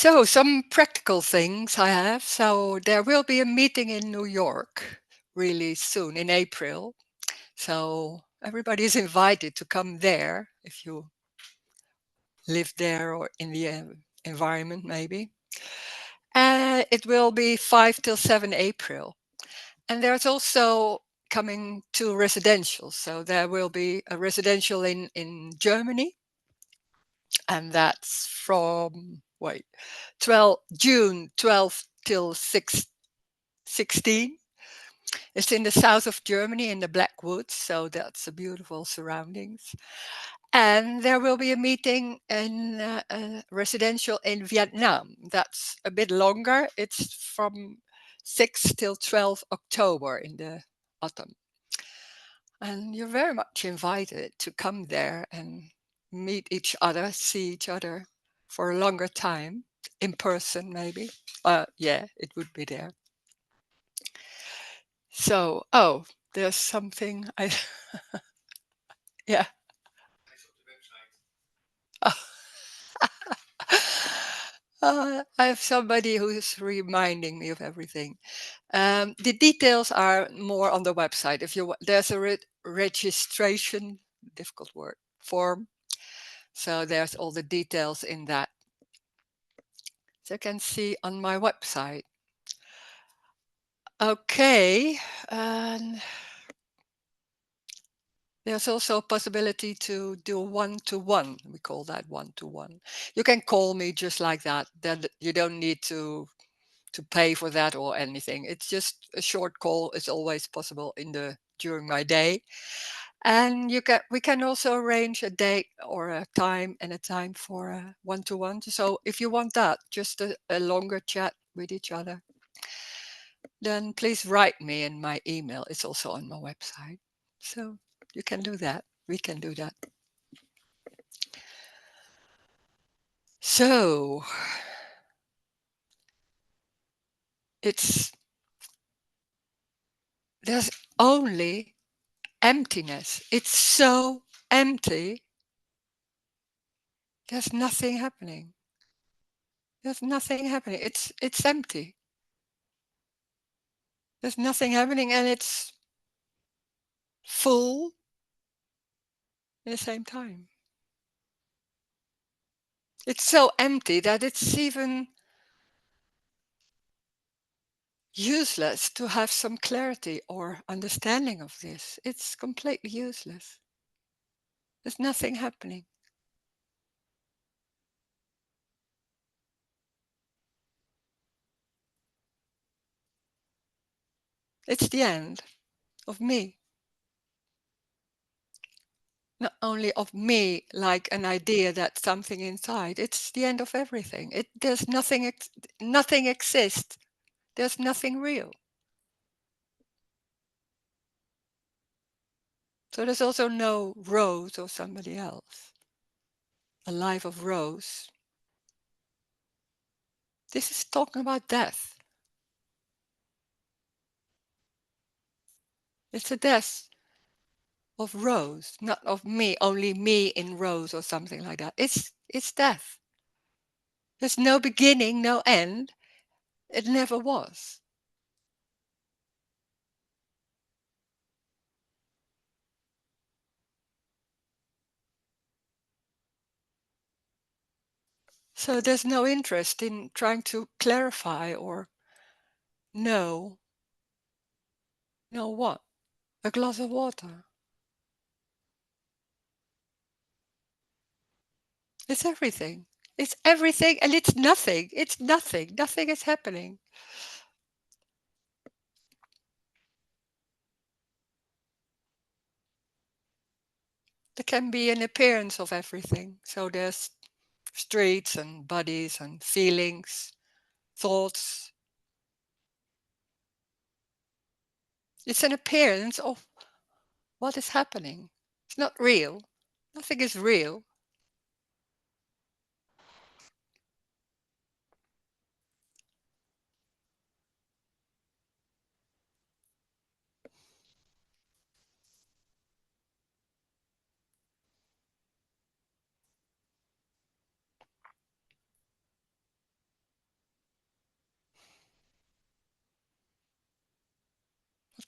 So, some practical things I have. So, there will be a meeting in New York really soon in April. So, everybody is invited to come there if you live there or in the environment, maybe. It will be 5 till 7 April. And there's also coming to residential. So, there will be a residential in Germany. And that's from, wait, 12, June 12th till 16. It's in the south of Germany in the Black Woods, so that's a beautiful surroundings. And there will be a meeting in residential in Vietnam. That's a bit longer. It's from 6 till 12 October in the autumn. And you're very much invited to come there and meet each other, see each other for a longer time in person, maybe. Yeah, it would be there. So, oh, there's something I, yeah. I have somebody who's reminding me of everything. The details are more on the website. If you there's a registration, difficult word, form. So there's all the details in that. So you can see on my website. Okay, and there's also a possibility to do one-to-one. We call that one-to-one. You can call me just like that. Then you don't need to pay for that or anything. It's just a short call. It's always possible during my day. And we can also arrange a date or a time for a one-to-one. So if you want that, just a longer chat with each other, then please write me in my email. It's also on my website. So you can do that. We can do that. So it's there's only emptiness. It's so empty. There's nothing happening. There's nothing happening. It's empty. There's nothing happening and it's full at the same time. It's so empty that it's even useless to have some clarity or understanding of this. It's completely useless. There's nothing happening. It's the end of me. Not only of me, like an idea that something inside. It's the end of everything. There's nothing. Nothing exists. There's nothing real. So there's also no Rose or somebody else. A life of Rose. This is talking about death. It's a death of Rose, not of me, only me in Rose or something like that. It's death. There's no beginning, no end. It never was. So there's no interest in trying to clarify or know. Know what? A glass of water. It's everything. It's everything and it's nothing. It's nothing. Nothing is happening. There can be an appearance of everything. So there's streets and bodies and feelings, thoughts. It's an appearance of what is happening. It's not real. Nothing is real.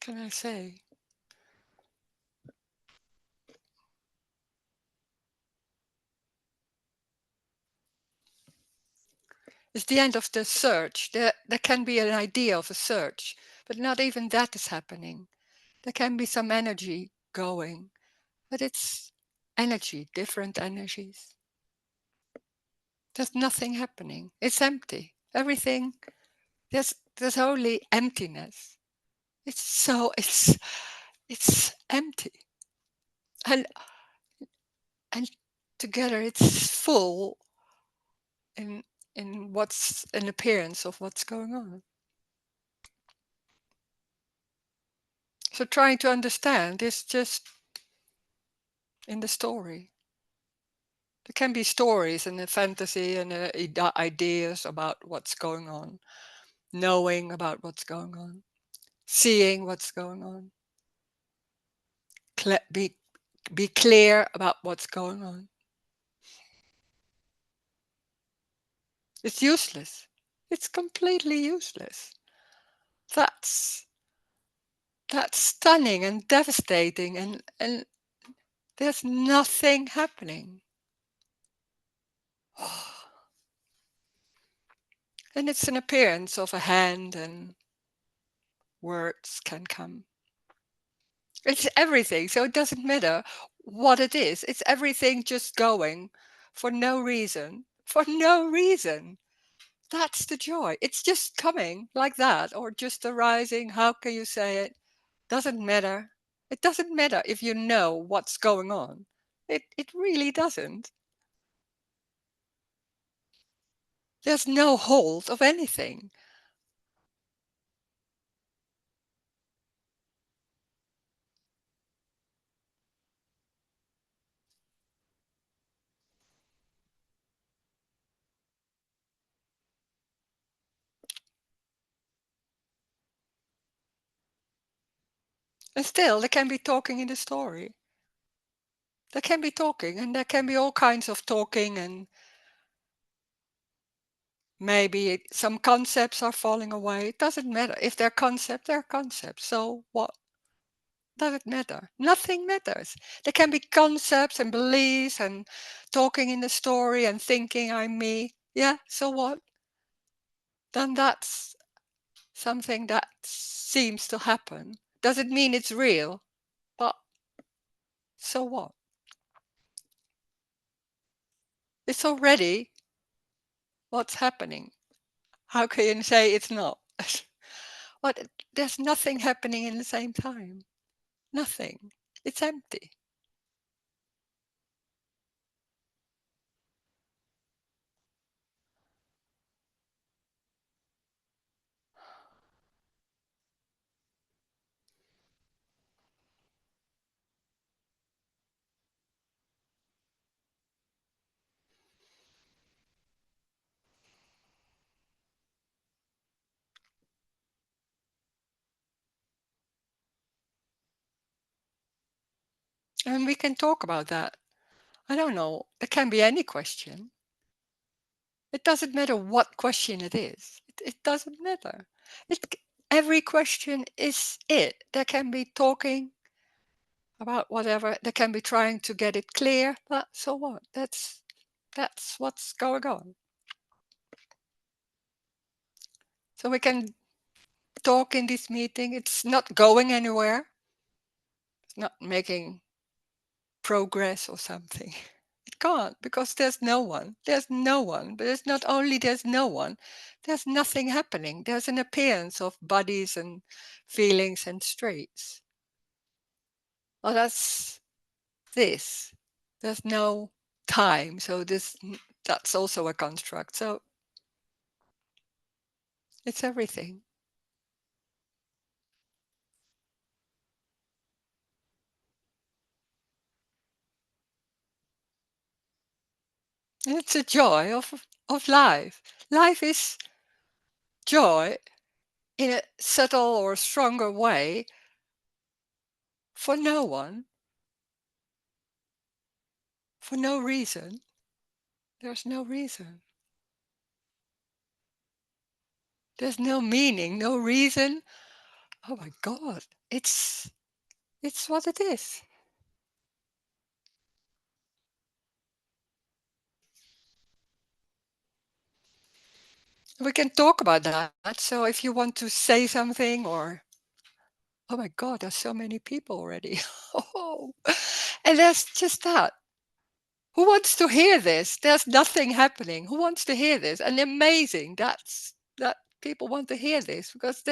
can I say? It's the end of the search. There can be an idea of a search, but not even that is happening. There can be some energy going, but it's energy, different energies. There's nothing happening. It's empty. Everything, there's only emptiness. It's empty. And and together it's full in what's an appearance of what's going on. So trying to understand is just in the story. There can be stories and a fantasy and ideas about what's going on, knowing about what's going on, seeing what's going on, be clear about what's going on. It's useless. It's completely useless. That's that's stunning and devastating, and there's nothing happening. And it's an appearance of a hand, and words can come. It's everything, so it doesn't matter what it is. It's everything just going for no reason. For no reason. That's the joy. It's just coming like that, or just arising. How can you say it? Doesn't matter. It doesn't matter if you know what's going on. It really doesn't. There's no hold of anything. And still, there can be talking in the story. There can be talking, and there can be all kinds of talking, and maybe some concepts are falling away. It doesn't matter. If they're concepts, they're concepts. So what? Does it matter? Nothing matters. There can be concepts and beliefs and talking in the story and thinking I'm me. Yeah, so what? Then that's something that seems to happen. Doesn't mean it's real, but so what? It's already what's happening. How can you say it's not? What? There's nothing happening in the same time. Nothing. It's empty. And we can talk about that. I don't know. It can be any question. It doesn't matter what question it is. It doesn't matter. It, every question is it. There can be talking about whatever. There can be trying to get it clear. But so what? That's what's going on. So we can talk in this meeting. It's not going anywhere. It's not making progress or something. It can't, because there's no one. There's no one. But it's not only there's no one, there's nothing happening. There's an appearance of bodies and feelings and states. Well, that's this. There's no time. So that's also a construct. So it's everything. And it's a joy of life. Life is joy in a subtle or stronger way for no one, for no reason. There's no reason. There's no meaning, no reason, Oh my God, it's what it is. We can talk about that. So if you want to say something or oh my God, there's so many people already. Oh, and that's just that. Who wants to hear this? There's nothing happening. Who wants to hear this? And amazing. That people want to hear this because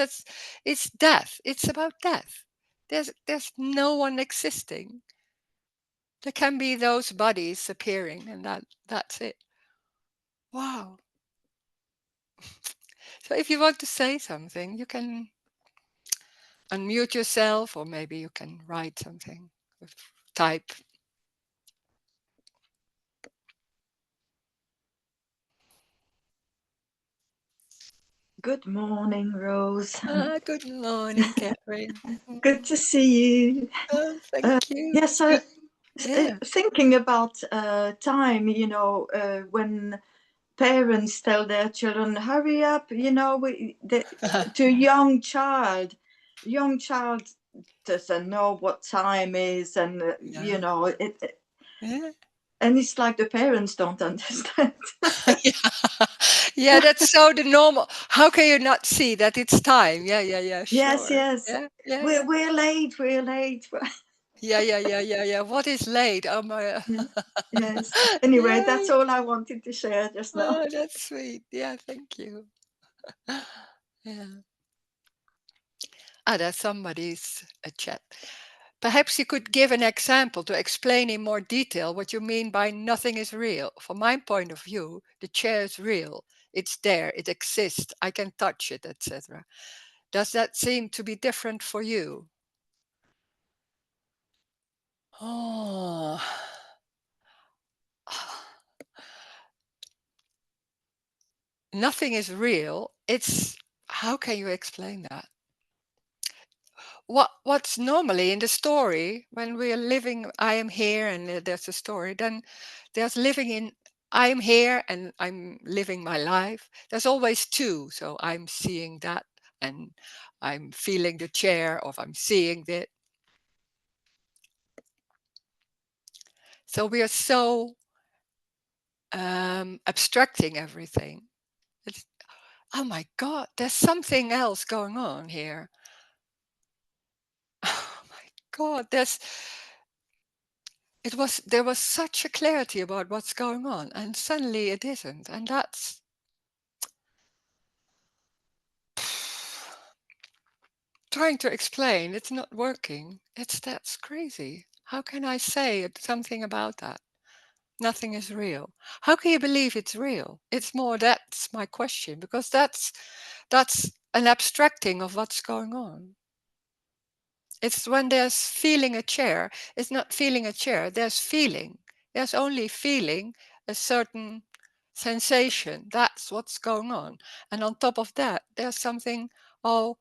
it's death. It's about death. There's no one existing. There can be those bodies appearing, and that's it. Wow. So if you want to say something, you can unmute yourself, or maybe you can write something, type. Good morning, Rose. Good morning, Catherine. Good to see you. Oh, thank you. Yes, Good. Yeah. thinking about time, when parents tell their children, hurry up, to a young child doesn't know what time is, and, Yeah. Yeah. and it's like the parents don't understand. Yeah. Yeah, that's so the normal. How can you not see that it's time? Yeah, yeah, yeah, Yes, sure. yes. Yeah, yeah, We're, yeah. we're late, we're late. Yeah, yeah, yeah, yeah, yeah. What is late? Oh my. Yeah. Yes. Anyway, that's Yay. all I wanted to share just now. Oh, that's sweet. Yeah, thank you. Yeah. Ah, there's somebody's a chat. Perhaps you could give an example to explain in more detail what you mean by nothing is real. From my point of view, the chair is real. It's there, it exists, I can touch it, etc. Does that seem to be different for you? Oh, nothing is real. It's how can you explain that? What's normally in the story when we are living, I am here and there's a story, then there's living in I am here and I'm living my life. There's always two. So I'm seeing that and I'm feeling the chair or I'm seeing it. So we are so abstracting everything. It's, oh my God, there's something else going on here. Oh my God, there was such a clarity about what's going on, and suddenly it isn't, and that's trying to explain. It's not working. That's crazy. How can I say something about that? Nothing is real. How can you believe it's real? It's more that's my question because that's an abstracting of what's going on. It's when there's feeling a chair, it's not feeling a chair, there's feeling. There's only feeling a certain sensation. That's what's going on. And on top of that, there's something, oh,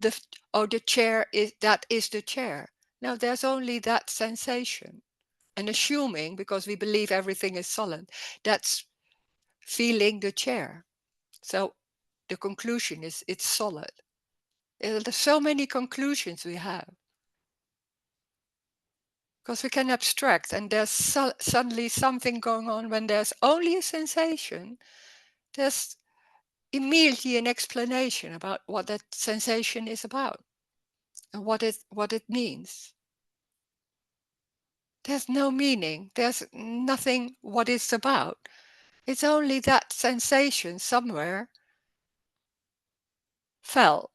the the chair is the chair. No, there's only that sensation. And assuming, because we believe everything is solid, that's feeling the chair. So the conclusion is it's solid. There's so many conclusions we have. Because we can abstract and there's suddenly something going on when there's only a sensation. There's immediately an explanation about what that sensation is about and what it means. There's no meaning. There's nothing what it's about. It's only that sensation somewhere felt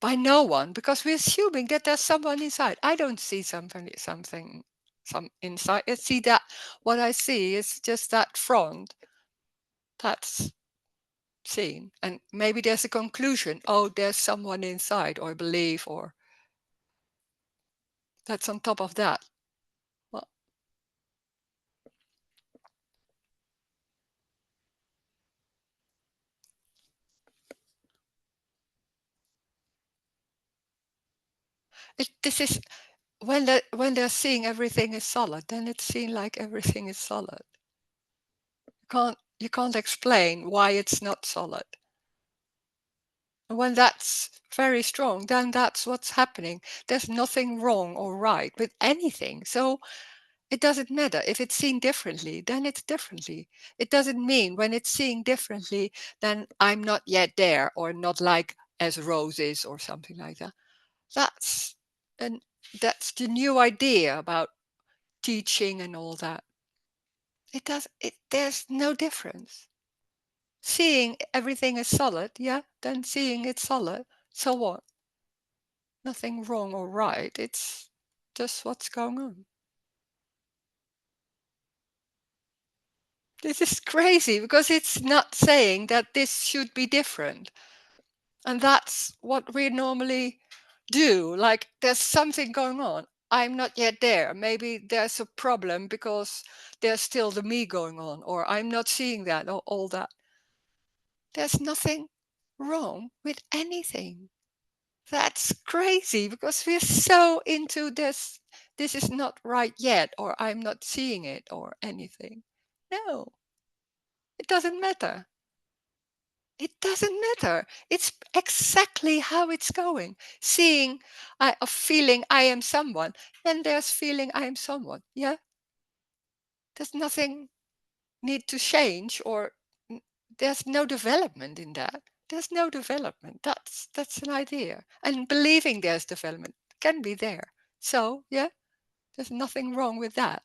by no one because we're assuming that there's someone inside. I don't see some inside. I see that what I see is just that front that's seen. And maybe there's a conclusion. Oh, there's someone inside or belief or that's on top of that. Well, this is when they're seeing everything is solid, then it's seen like everything is solid. You can't explain why it's not solid. And when that's very strong, then that's what's happening. There's nothing wrong or right with anything. So it doesn't matter. If it's seen differently, then it's differently. It doesn't mean when it's seen differently, then I'm not yet there or not like as Rose is or something like that. That's and that's the new idea about teaching and all that. There's no difference. Seeing everything is solid, yeah, then seeing it's solid. So what? Nothing wrong or right. It's just what's going on. This is crazy because it's not saying that this should be different. And that's what we normally do. Like there's something going on. I'm not yet there. Maybe there's a problem because there's still the me going on, or I'm not seeing that, or all that. There's nothing wrong with anything. That's crazy because we're so into this. This is not right yet, or I'm not seeing it, or anything. No, it doesn't matter. It doesn't matter. It's exactly how it's going. Seeing, a feeling I am someone, then there's feeling I am someone. Yeah, there's nothing need to change, or there's no development in that. There's no development. That's an idea, and believing there's development can be there. So yeah, there's nothing wrong with that.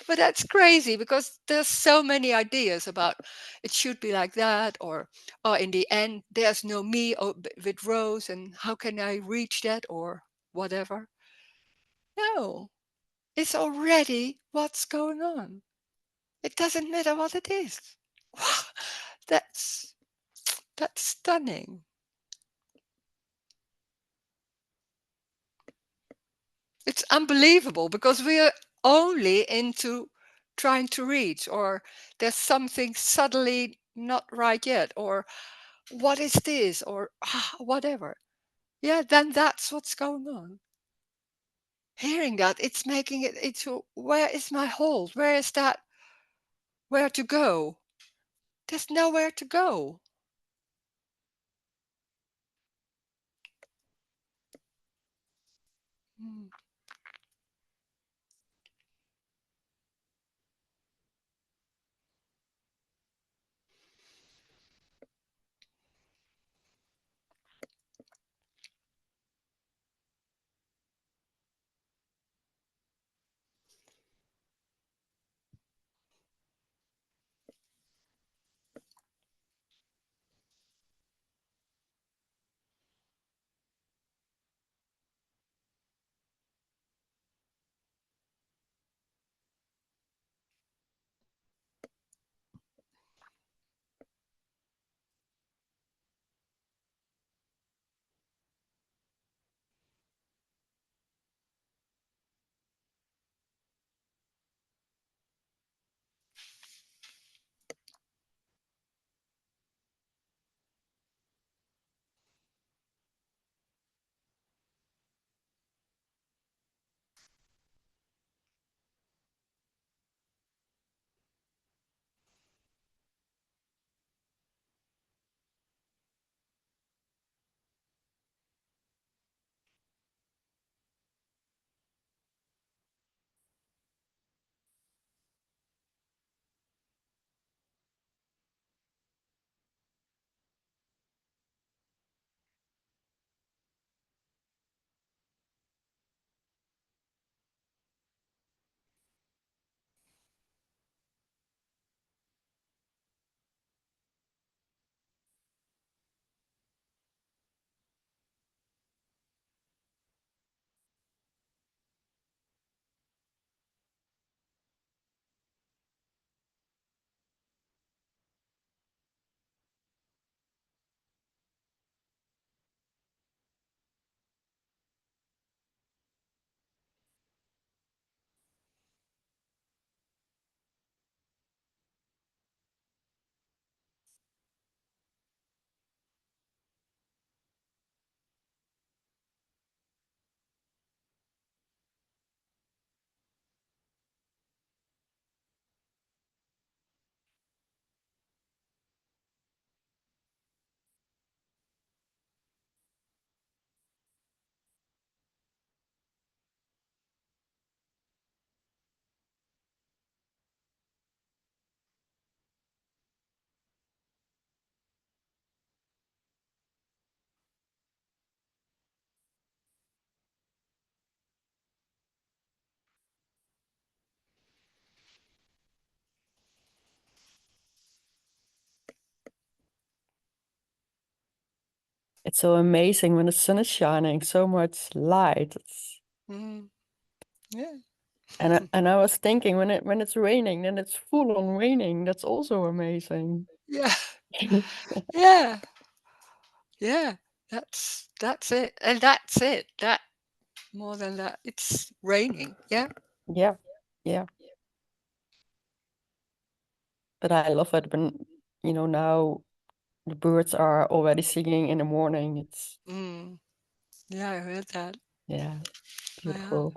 But that's crazy because there's so many ideas about it should be like that, or oh, in the end there's no me with Rose, and how can I reach that, or whatever. No, it's already what's going on. It doesn't matter what it is. that's that's stunning. It's unbelievable because we're only into trying to reach, or there's something suddenly not right yet, or what is this, or whatever. Yeah, then that's what's going on. Hearing that, it's making it into where is my hold? Where is that? Where to go? There's nowhere to go. Mm. It's so amazing when the sun is shining, so much light. Mm. Yeah. And I was thinking when it's raining, then it's full on raining. That's also amazing. Yeah. Yeah. Yeah. That's it. And that's it. That more than that. It's raining. Yeah. Yeah, yeah. But I love it when, now the birds are already singing in the morning. It's, Mm. Yeah, I heard that. yeah, Yeah. beautiful.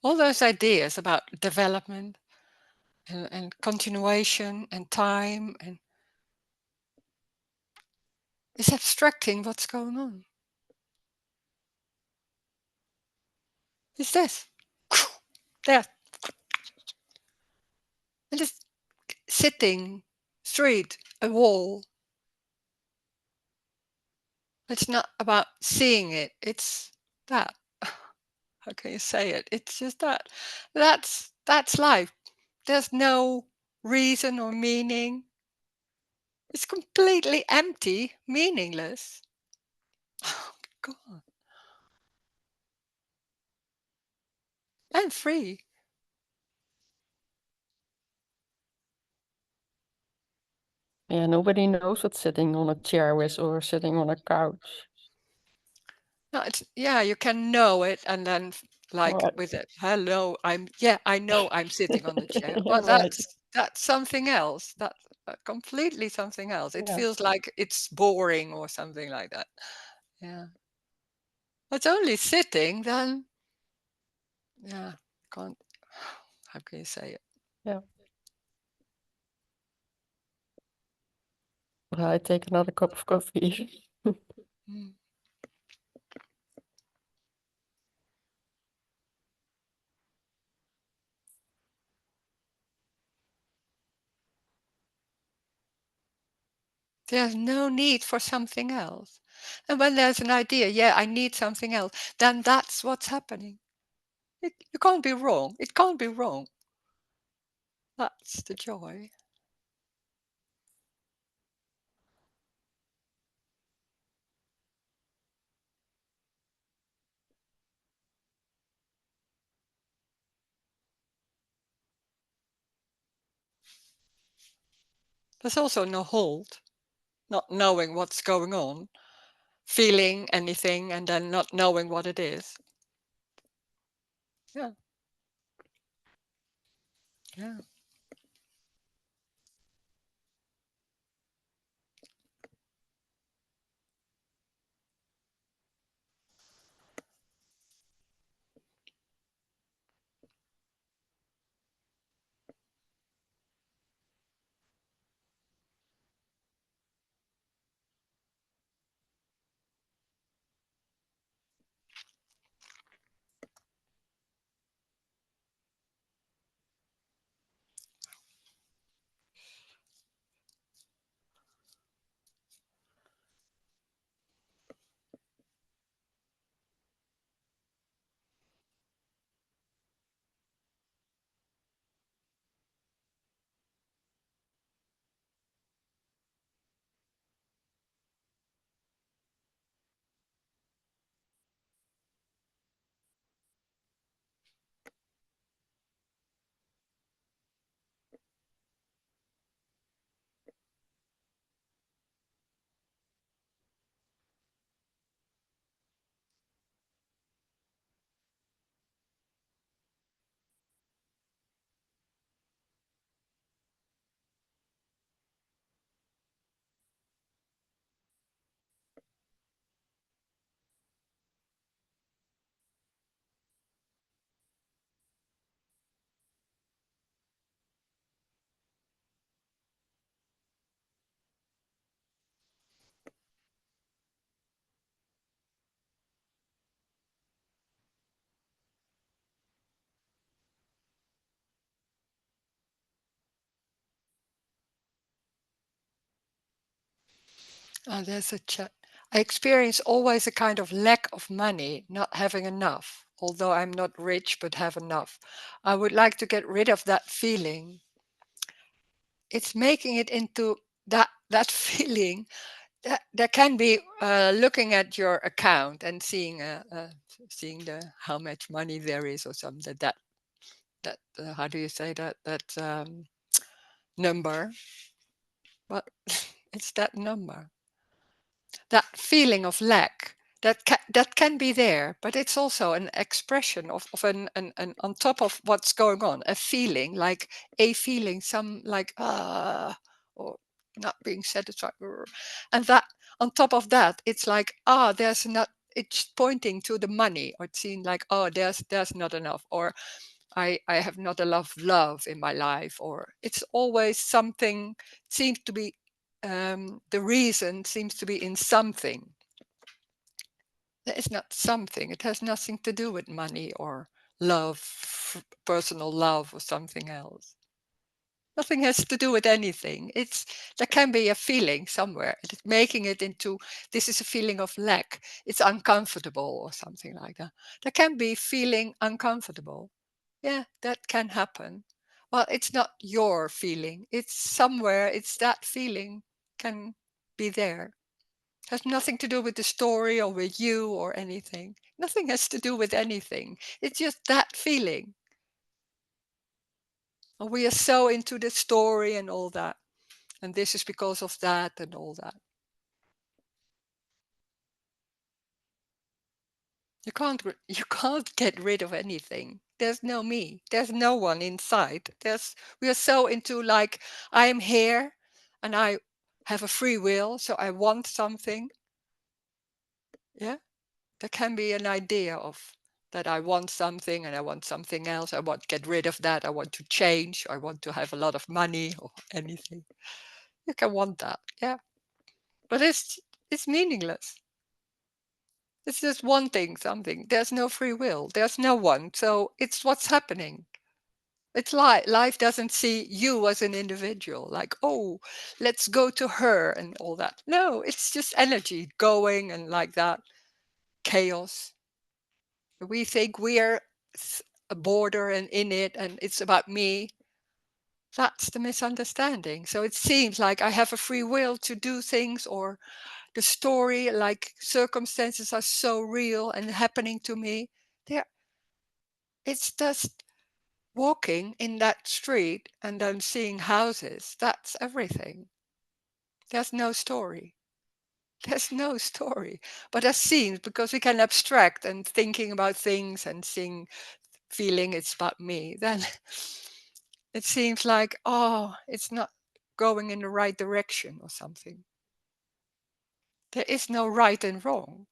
All those ideas about development and continuation and time and it's abstracting what's going on. It's this. There. And just sitting, street, a wall. It's not about seeing it. It's that. How can you say it? It's just that. That's life. There's no reason or meaning. It's completely empty, meaningless. Oh, God. And free. Yeah, nobody knows what sitting on a chair is or sitting on a couch. No, it's yeah, you can know it and then like Right. with it, hello, I know I'm sitting on the chair. Yeah, Well, right. that's something else. That's completely something else. It Yeah, feels like it's boring or something like that. Yeah. It's only sitting, then yeah, can't how can you say it? yeah. Well, I take another cup of coffee. Mm. There's no need for something else. And when there's an idea, yeah, I need something else, then that's what's happening. You can't be wrong. It can't be wrong. That's the joy. There's also no hold, not knowing what's going on, feeling anything and then not knowing what it is. Yeah, yeah. Oh, there's a chat. I experience always a kind of lack of money, not having enough. Although I'm not rich, but have enough. I would like to get rid of that feeling. It's making it into that feeling. That can be looking at your account and seeing the how much money there is or something. That how do you say that number? But it's that number. That feeling of lack that can be there, but it's also an expression of an on top of what's going on, a feeling, some like or not being satisfied, and that on top of that, it's like there's not. It's pointing to the money, or it seems like there's not enough, or I have not enough love in my life, or it's always something seems to be the reason seems to be in something. There is not something. It has nothing to do with money or love, personal love, or something else. Nothing has to do with anything. There can be a feeling somewhere. It's making it into this is a feeling of lack. It's uncomfortable or something like that. There can be feeling uncomfortable. Yeah, that can happen. Well, it's not your feeling. It's somewhere. It's that feeling can be there. Has nothing to do with the story or with you or anything. Nothing has to do with anything. It's just that feeling. And we are so into the story and all that. And this is because of that and all that. You can't get rid of anything. There's no me. There's no one inside. We are so into like I am here and I have a free will, so I want something. Yeah. There can be an idea of that I want something and I want something else. I want to get rid of that. I want to change. I want to have a lot of money or anything. You can want that. Yeah. But it's meaningless. It's just wanting something. There's no free will. There's no one. So it's what's happening. It's life doesn't see you as an individual, like, oh, let's go to her and all that. No, it's just energy going and like that. Chaos. We think we're a border and in it and it's about me. That's the misunderstanding. So it seems like I have a free will to do things, or the story, like circumstances are so real and happening to me. There, it's just walking in that street and then seeing houses. That's everything. There's no story. There's no story. But there's scenes because we can abstract and thinking about things and seeing, feeling it's about me. Then it seems like, it's not going in the right direction or something. There is no right and wrong.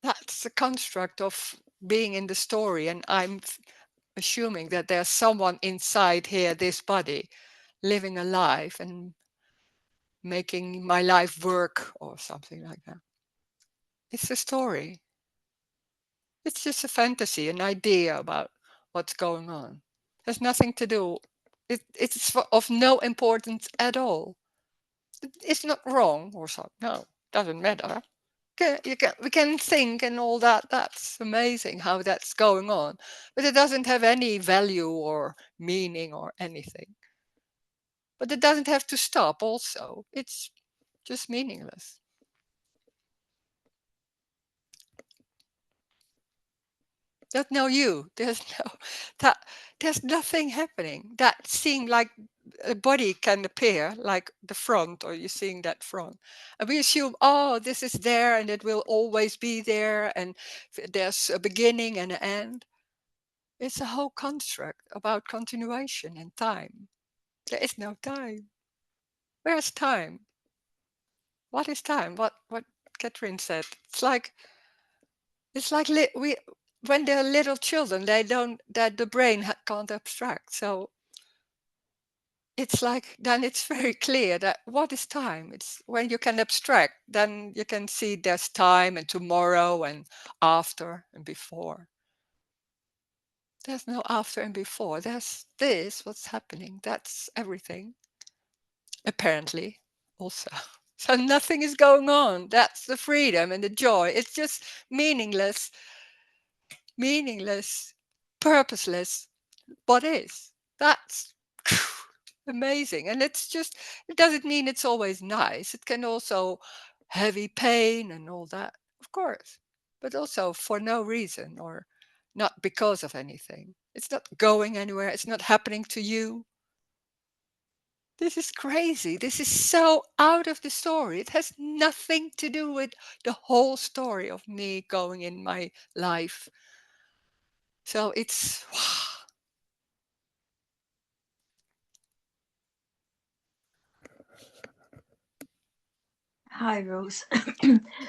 That's the construct of being in the story, and I'm assuming that there's someone inside here, this body, living a life and making my life work or something like that. It's a story. It's just a fantasy, an idea about what's going on. There's nothing to do. It's of no importance at all. It's not wrong or so. No, doesn't matter. We can think and all that. That's amazing how that's going on. But it doesn't have any value or meaning or anything. But it doesn't have to stop also. It's just meaningless. There's no you. There's no that. There's nothing happening. That seemed like a body can appear, like the front, or you're seeing that front, and we assume, this is there, and it will always be there, and there's a beginning and an end. It's a whole construct about continuation and time. There is no time. Where's time? What is time? What Catherine said. It's like we when they're little children, they don't that the brain can't abstract. So it's like then it's very clear that what is time? It's when you can abstract, then you can see there's time and tomorrow and after and before. There's no after and before. There's this, what's happening. That's everything. Apparently, also. So nothing is going on. That's the freedom and the joy. It's just meaningless, meaningless, purposeless. What is? That's amazing. And it's just, it doesn't mean it's always nice. It can also heavy pain and all that, of course, but also for no reason or not because of anything. It's not going anywhere. It's not happening to you. This is crazy. This is so out of the story. It has nothing to do with the whole story of me going in my life. So it's, Hi, Rose.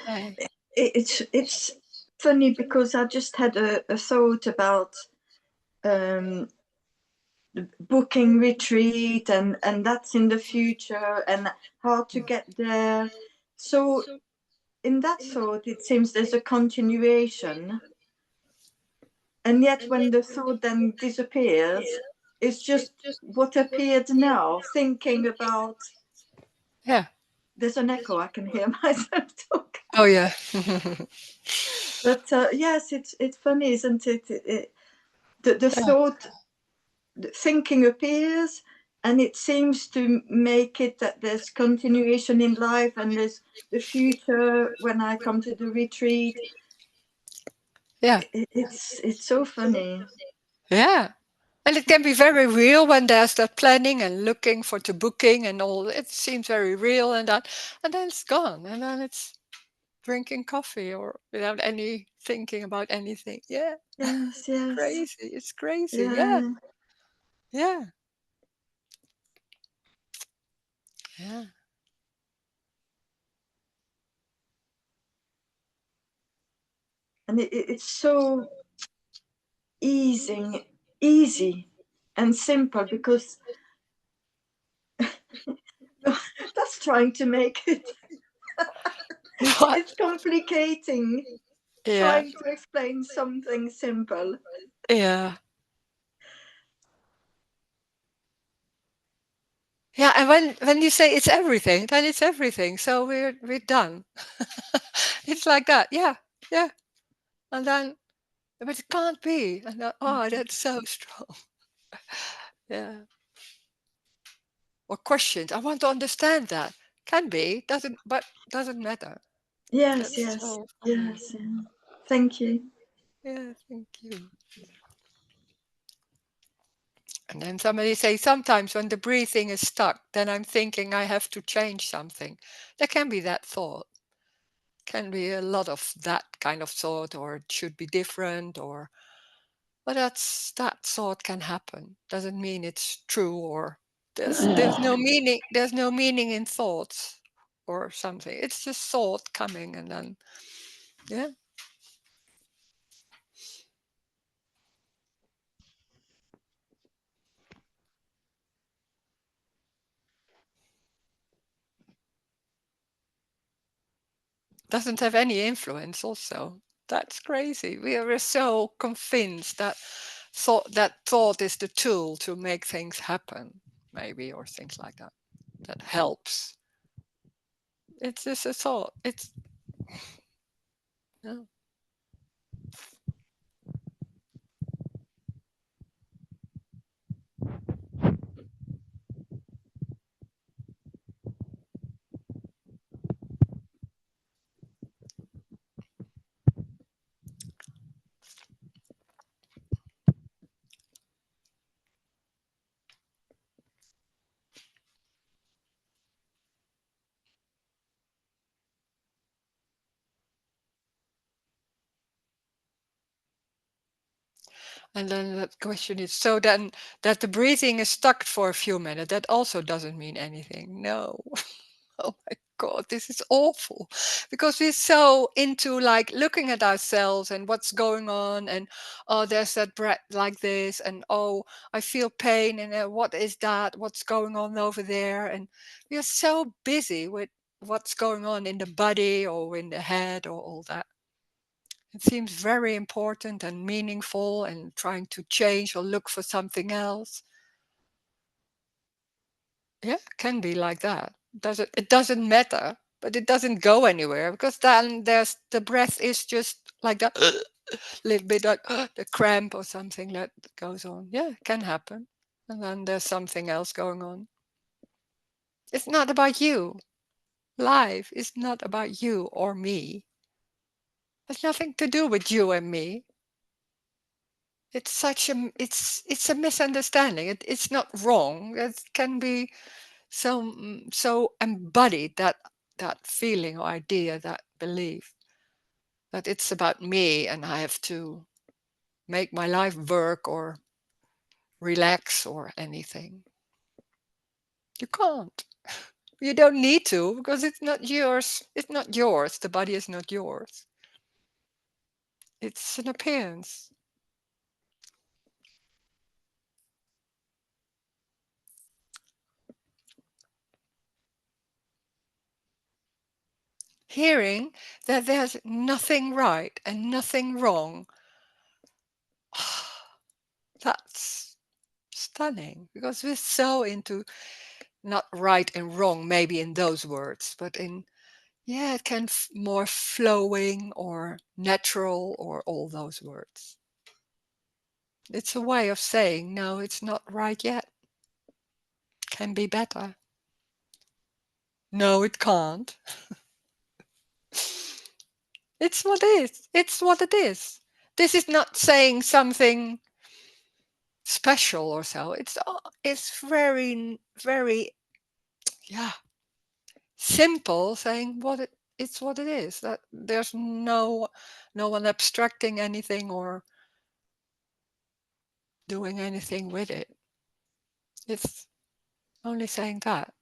hey, It's funny because I just had a thought about booking retreat, and that's in the future, and how to get there. So in that thought, it seems there's a continuation, and yet when the thought then disappears, it's just what appeared now, thinking about. yeah. There's an echo. I can hear myself talk. Oh, yeah. But yes, it's funny, isn't it? The Yeah. thought, the thinking appears, and it seems to make it that there's continuation in life, and there's the future when I come to the retreat. Yeah. It's so funny. Yeah. And it can be very real when there's that planning and looking for the booking and all. It seems very real and that, and then it's gone, and then it's drinking coffee or without any thinking about anything. Yeah, Yes, yes, crazy. It's crazy. Yeah, yeah. yeah, yeah. And it's so easy and simple, because that's trying to make it. What? It's complicating, Yeah, trying to explain something simple. yeah, yeah. And when you say it's everything, then it's everything. So we're done. It's like that. Yeah, yeah. And then, but it can't be. And then, oh, that's so strong. Yeah. Or questions. I want to understand that. Can be, doesn't, but doesn't matter. Yes, That's yes, so funny. yes. Yeah. Thank you. Yeah, thank you. And then somebody say, sometimes when the breathing is stuck, then I'm thinking I have to change something. There can be that thought. Can be a lot of that kind of thought, or it should be different, or but that thought can happen. Doesn't mean it's true, or there's no meaning. There's no meaning in thoughts or something. It's just thought coming, and then yeah. Doesn't have any influence also. That's crazy. We are so convinced that thought is the tool to make things happen, maybe, or things like that. That helps. It's just a thought. It's no. And then the question is, so then that the breathing is stuck for a few minutes, that also doesn't mean anything. No. Oh my God, this is awful. Because we're so into like looking at ourselves and what's going on, and oh, there's that breath like this, and oh, I feel pain, and what is that? What's going on over there? And we are so busy with what's going on in the body or in the head or all that. It seems very important and meaningful and trying to change or look for something else. Yeah, can be like that. It doesn't matter. but it doesn't go anywhere, because then there's the breath is just like that little bit like the cramp or something that goes on. Yeah, it can happen. And then there's something else going on. It's not about you. Life is not about you or me. It's nothing to do with you and me. It's such a it's a misunderstanding. It's not wrong. It can be so embodied, that feeling or idea, that belief, that it's about me and I have to make my life work or relax or anything. You can't. You don't need to, because it's not yours. It's not yours. The body is not yours. It's an appearance. Hearing that there's nothing right and nothing wrong, that's stunning, because we're so into not right and wrong, maybe in those words, but in, yeah, it can more flowing or natural or all those words. It's a way of saying, no, it's not right yet. Can be better. No, it can't. It's what it is. It's what it is. This is not saying something special or so. It's very, very, yeah, simple, saying it's what it is. That there's no one abstracting anything or doing anything with it. It's only saying that.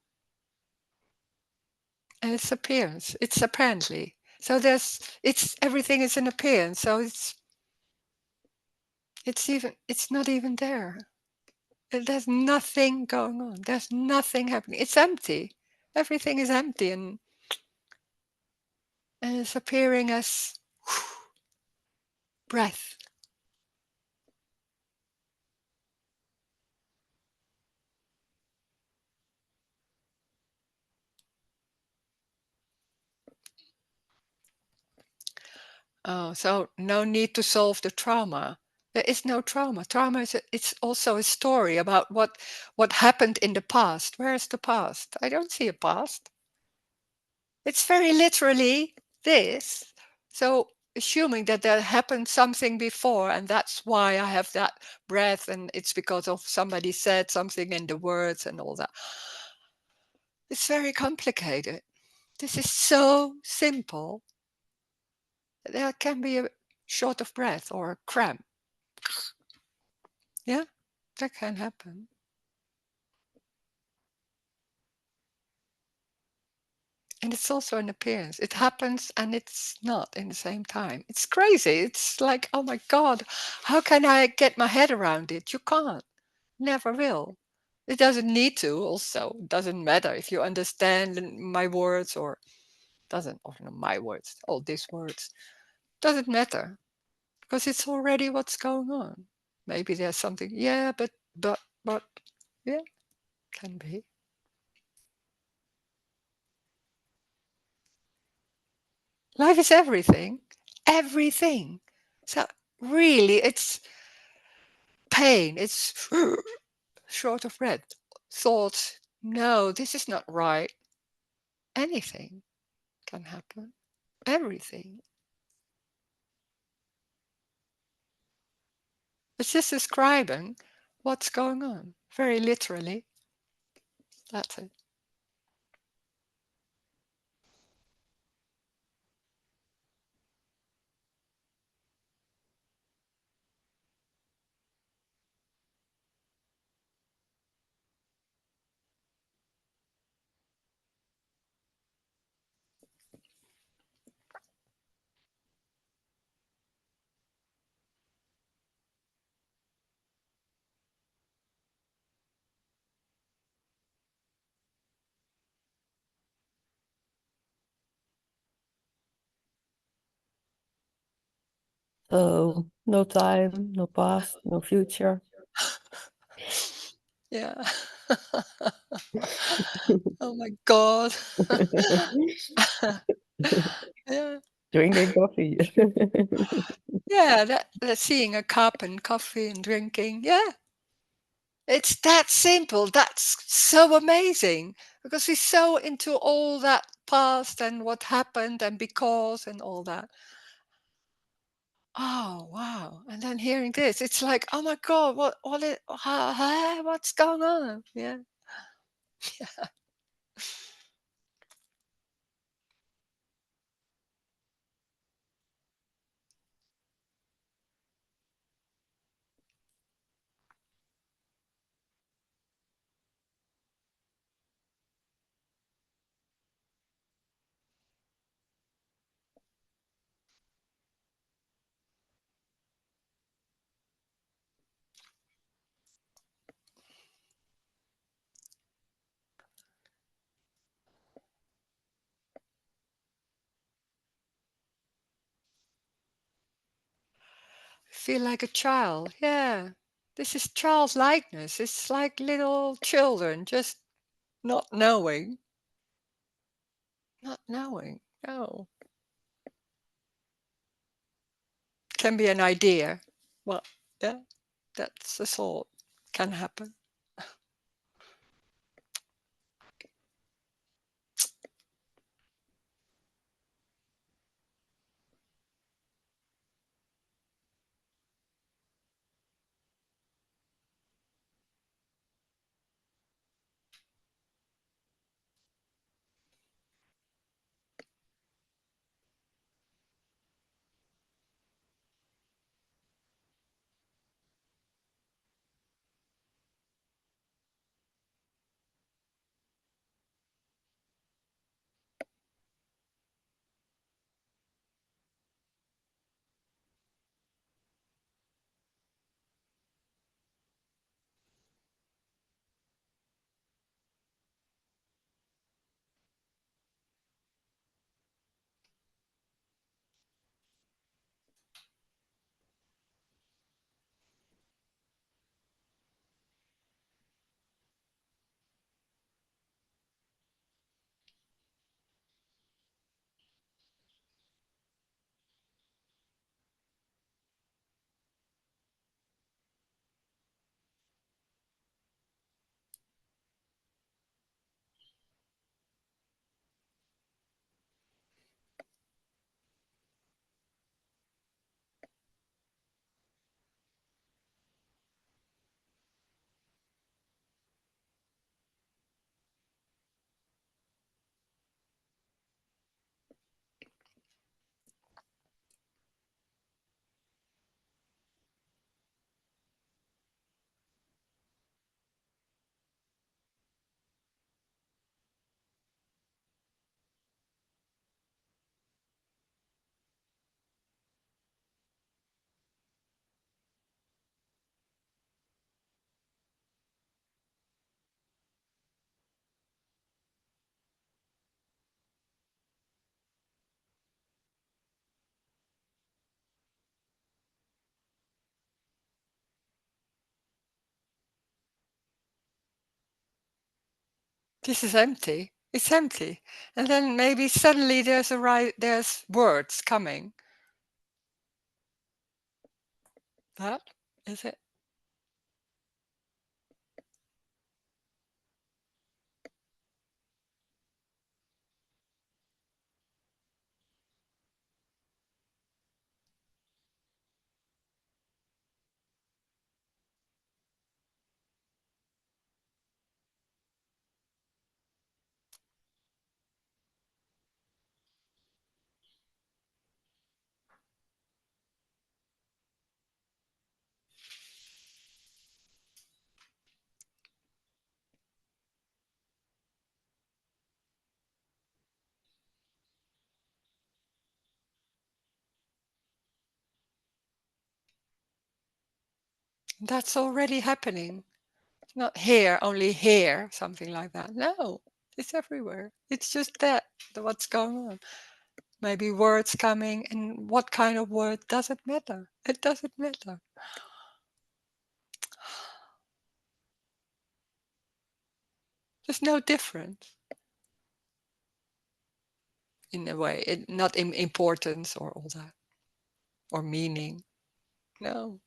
And it's appearance. It's apparently. So it's everything is an appearance. So it's not even there. There's nothing going on. There's nothing happening. It's empty. Everything is empty, and it's appearing as breath. Oh, so no need to solve the trauma. There is no trauma. Trauma it's also a story about what happened in the past. Where is the past? I don't see a past. It's very literally this. So assuming that there happened something before, and that's why I have that breath, and it's because of somebody said something in the words and all that. It's very complicated. This is so simple. There can be a short of breath or a cramp. Yeah, that can happen. And it's also an appearance. It happens and it's not in the same time. It's crazy. It's like, oh my God, how can I get my head around it? You can't. Never will. It doesn't need to also. It doesn't matter if you understand my words or doesn't, or not my words, all these words. Doesn't matter, because it's already what's going on. Maybe there's something, yeah, but, yeah, can be. Life is everything, everything. So really, it's pain, it's short of breath, thoughts, no, this is not right. Anything can happen, everything. It's just describing what's going on, very literally. That's it. So no time, no past, no future. Yeah. Oh my God. Yeah. Drinking coffee. Yeah, that seeing a cup and coffee and drinking. Yeah. It's that simple. That's so amazing because we're so into all that past and what happened and because and all that. Oh wow! And then hearing this, it's like, oh my God, what's going on? Yeah, feel like a child. Yeah, this is childlikeness. It's like little children just not knowing, not knowing. No, can be an idea. Well, yeah, that's the thought. Can happen. This is empty. It's empty, and then maybe suddenly there's words coming. That is it. That's already happening. Not here, only here, something like that. No, it's everywhere. It's just that, what's going on. Maybe words coming, and what kind of word doesn't matter. It doesn't matter. There's no difference in a way, not in importance or all that, or meaning. No.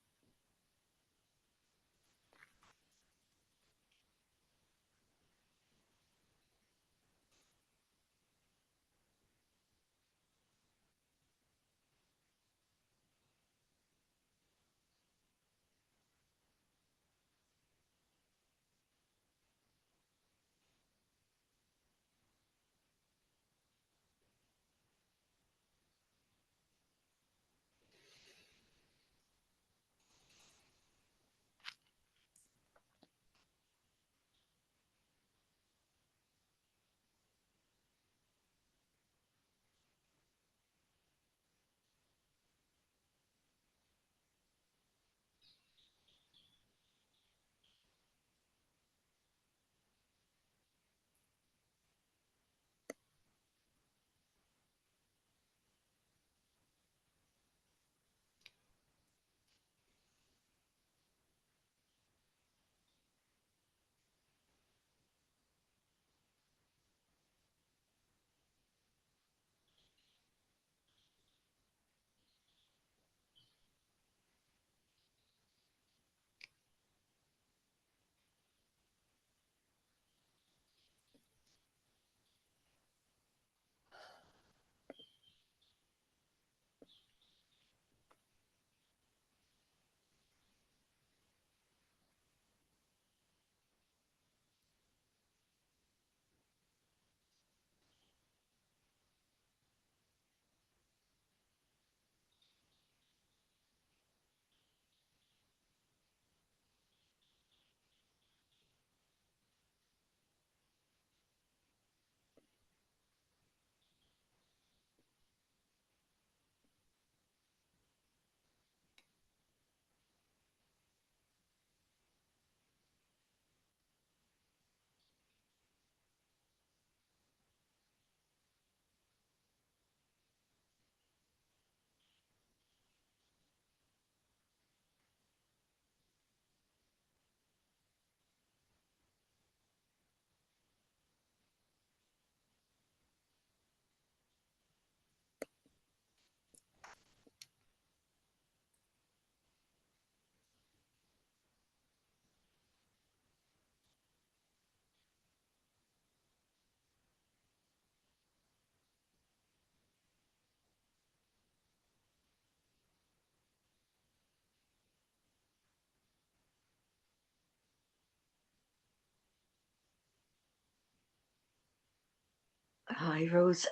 Hi, Rose.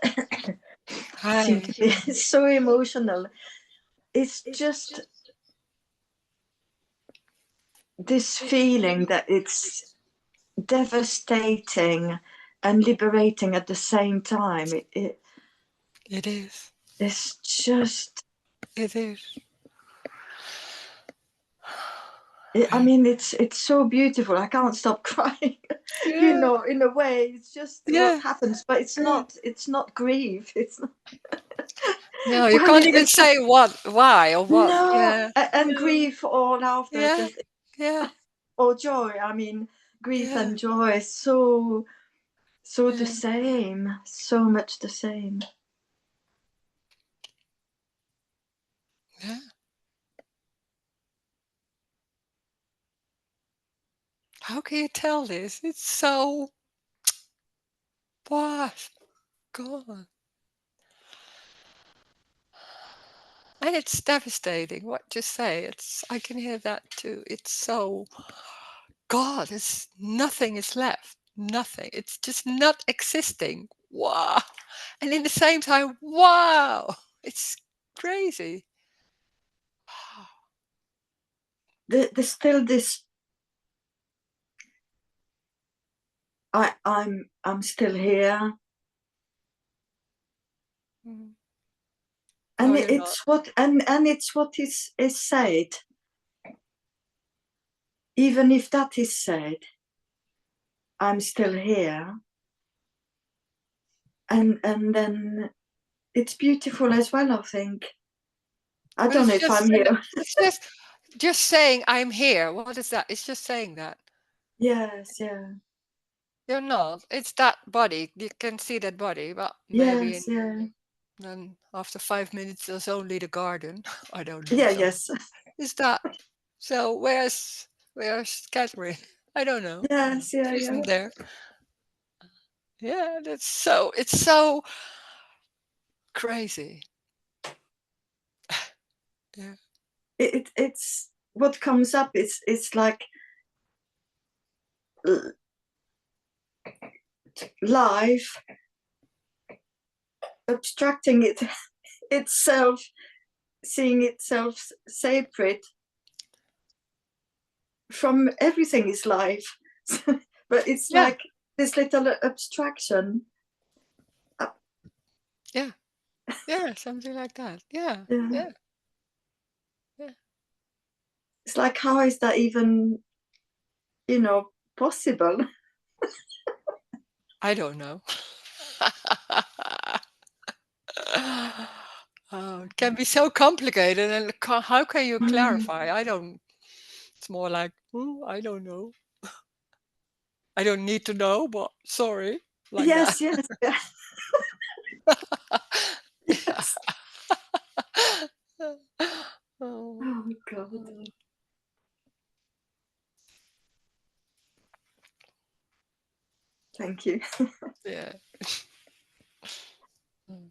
Seem Hi. to be so emotional. It's just this feeling that it's devastating and liberating at the same time. It is. It's just. It is. I mean, it's so beautiful. I can't stop crying. You Yeah. know, in a way, it's just what Yeah. happens. But it's Yeah. not. It's not grief. It's not. No, you Well, can't even say what, why, or what. no, Yeah. and grief or laughter, Yeah. just Yeah. or joy. I mean, grief Yeah. and joy is so the Yeah. same. So much the same. Yeah. How can you tell this? It's so what? God. And it's devastating. What you say? It's I can hear that too. It's so God, it's nothing is left. Nothing. It's just not existing. Wow. And in the same time, wow. It's crazy. There's still this. I'm still here, Mm. and No, you're not. it's what it's what is said. Even if that is said, I'm still here, and then it's beautiful as well. I think. I But don't know it's if just I'm here. it's just saying I'm here. What is that? It's just saying that. Yes, yeah. you're not. It's that body. You can see that body, but maybe Yes, yeah. then after 5 minutes there's only the garden. I don't know. Yeah, So yes. is that so? Where's Catherine? I don't know. Yes, yeah, She yeah. isn't there. Yeah, that's so. It's so crazy. Yeah. It's what comes up. It's like life obstructing it itself, seeing itself separate from everything is life. But it's Yeah. like this little abstraction. Yeah. Yeah. Something like that. Yeah. Yeah. Yeah. Yeah. It's like, how is that even, possible? I don't know. Oh, it can be so complicated, and how can you Mm. clarify? I don't. It's more like, I don't know. I don't need to know, but sorry, like that. Yes, yes, yeah. Yeah. Yes. Oh, Oh God. oh, Thank you. yeah. Mm.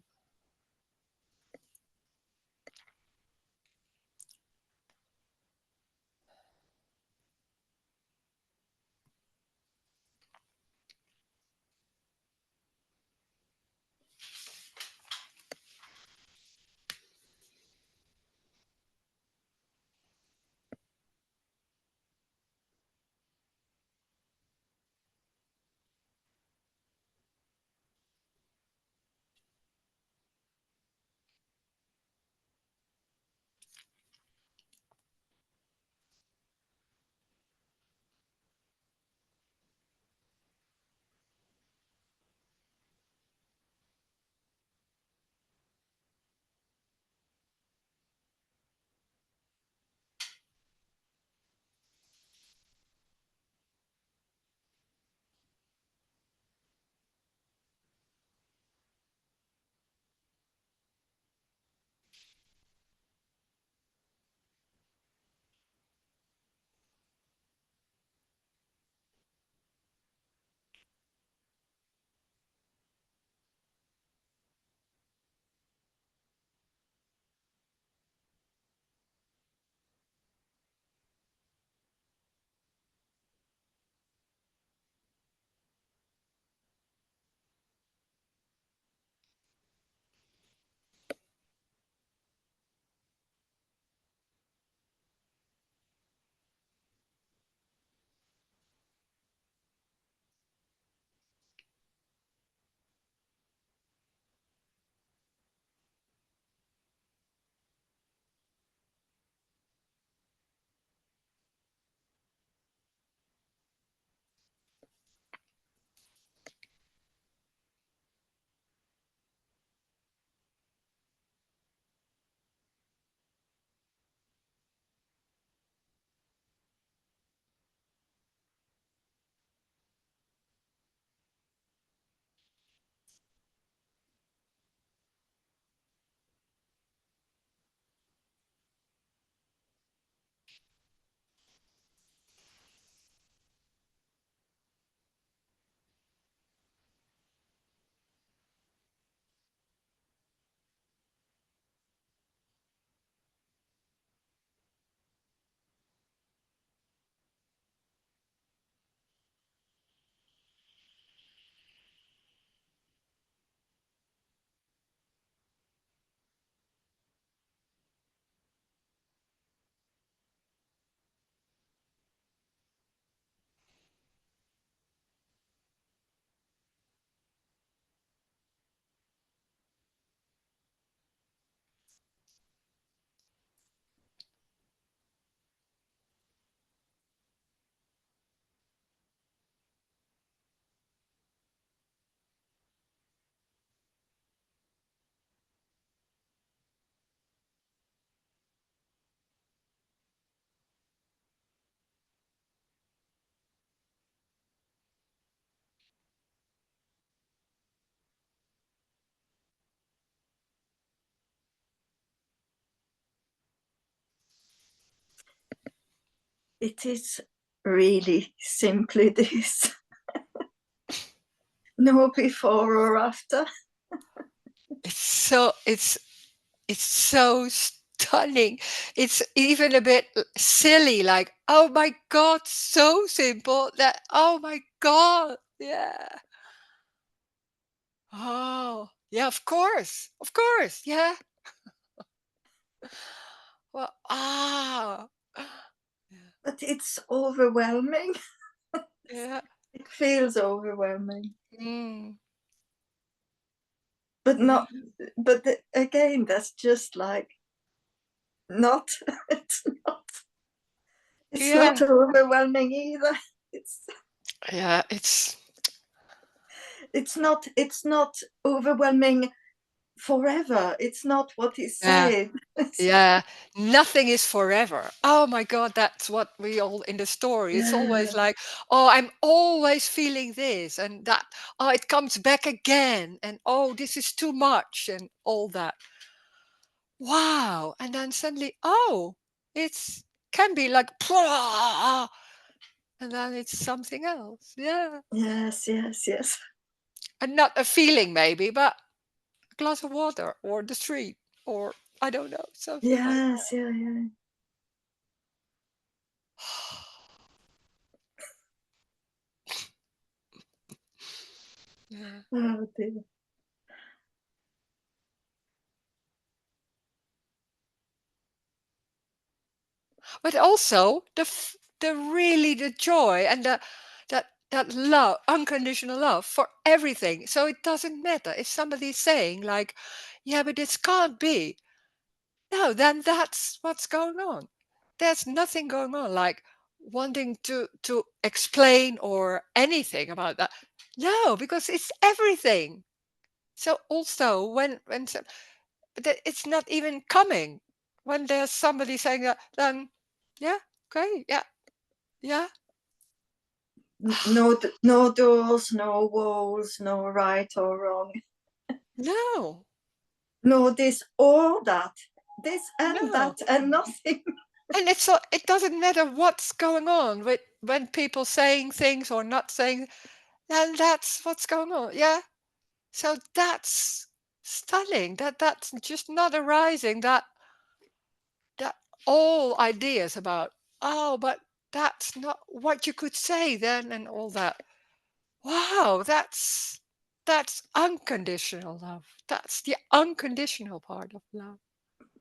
it is really simply this. No before or after. It's so stunning. It's even a bit silly, like, oh my God, so simple that, oh my God, yeah. Oh, yeah, of course, yeah. Well, But it's overwhelming. yeah. It feels overwhelming. Mm, But yeah, not, but again, that's just like not, it's not, it's yeah, not overwhelming either. It's, yeah. it's not overwhelming forever. It's not what he Yeah, said. yeah. Nothing is forever. Oh my God, that's what we all in the story. It's Yeah, always like, oh, I'm always feeling this and that. Oh, it comes back again, and oh, this is too much, and all that. Wow. And then suddenly, oh, it's can be like, and then it's something else. Yeah. yes, yes, yes. And not a feeling, maybe, but a glass of water or the street or I don't know, something like Yes, yeah, yeah. yeah. Oh dear. But also the really the joy and that love, unconditional love for everything. So it doesn't matter if somebody's saying like, yeah, but this can't be. No, then that's what's going on. There's nothing going on like wanting to explain or anything about that. No, because it's everything. So also it's not even coming when there's somebody saying that, then yeah, okay, yeah, yeah. No, no doors, no walls, no right or wrong. No, No this or that. This and no. that and nothing. And it doesn't matter what's going on with when people saying things or not saying, and that's what's going on. Yeah. So that's stunning. That's just not arising that all ideas about, oh, but that's not what you could say then and all that. Wow, that's unconditional love. That's the unconditional part of love.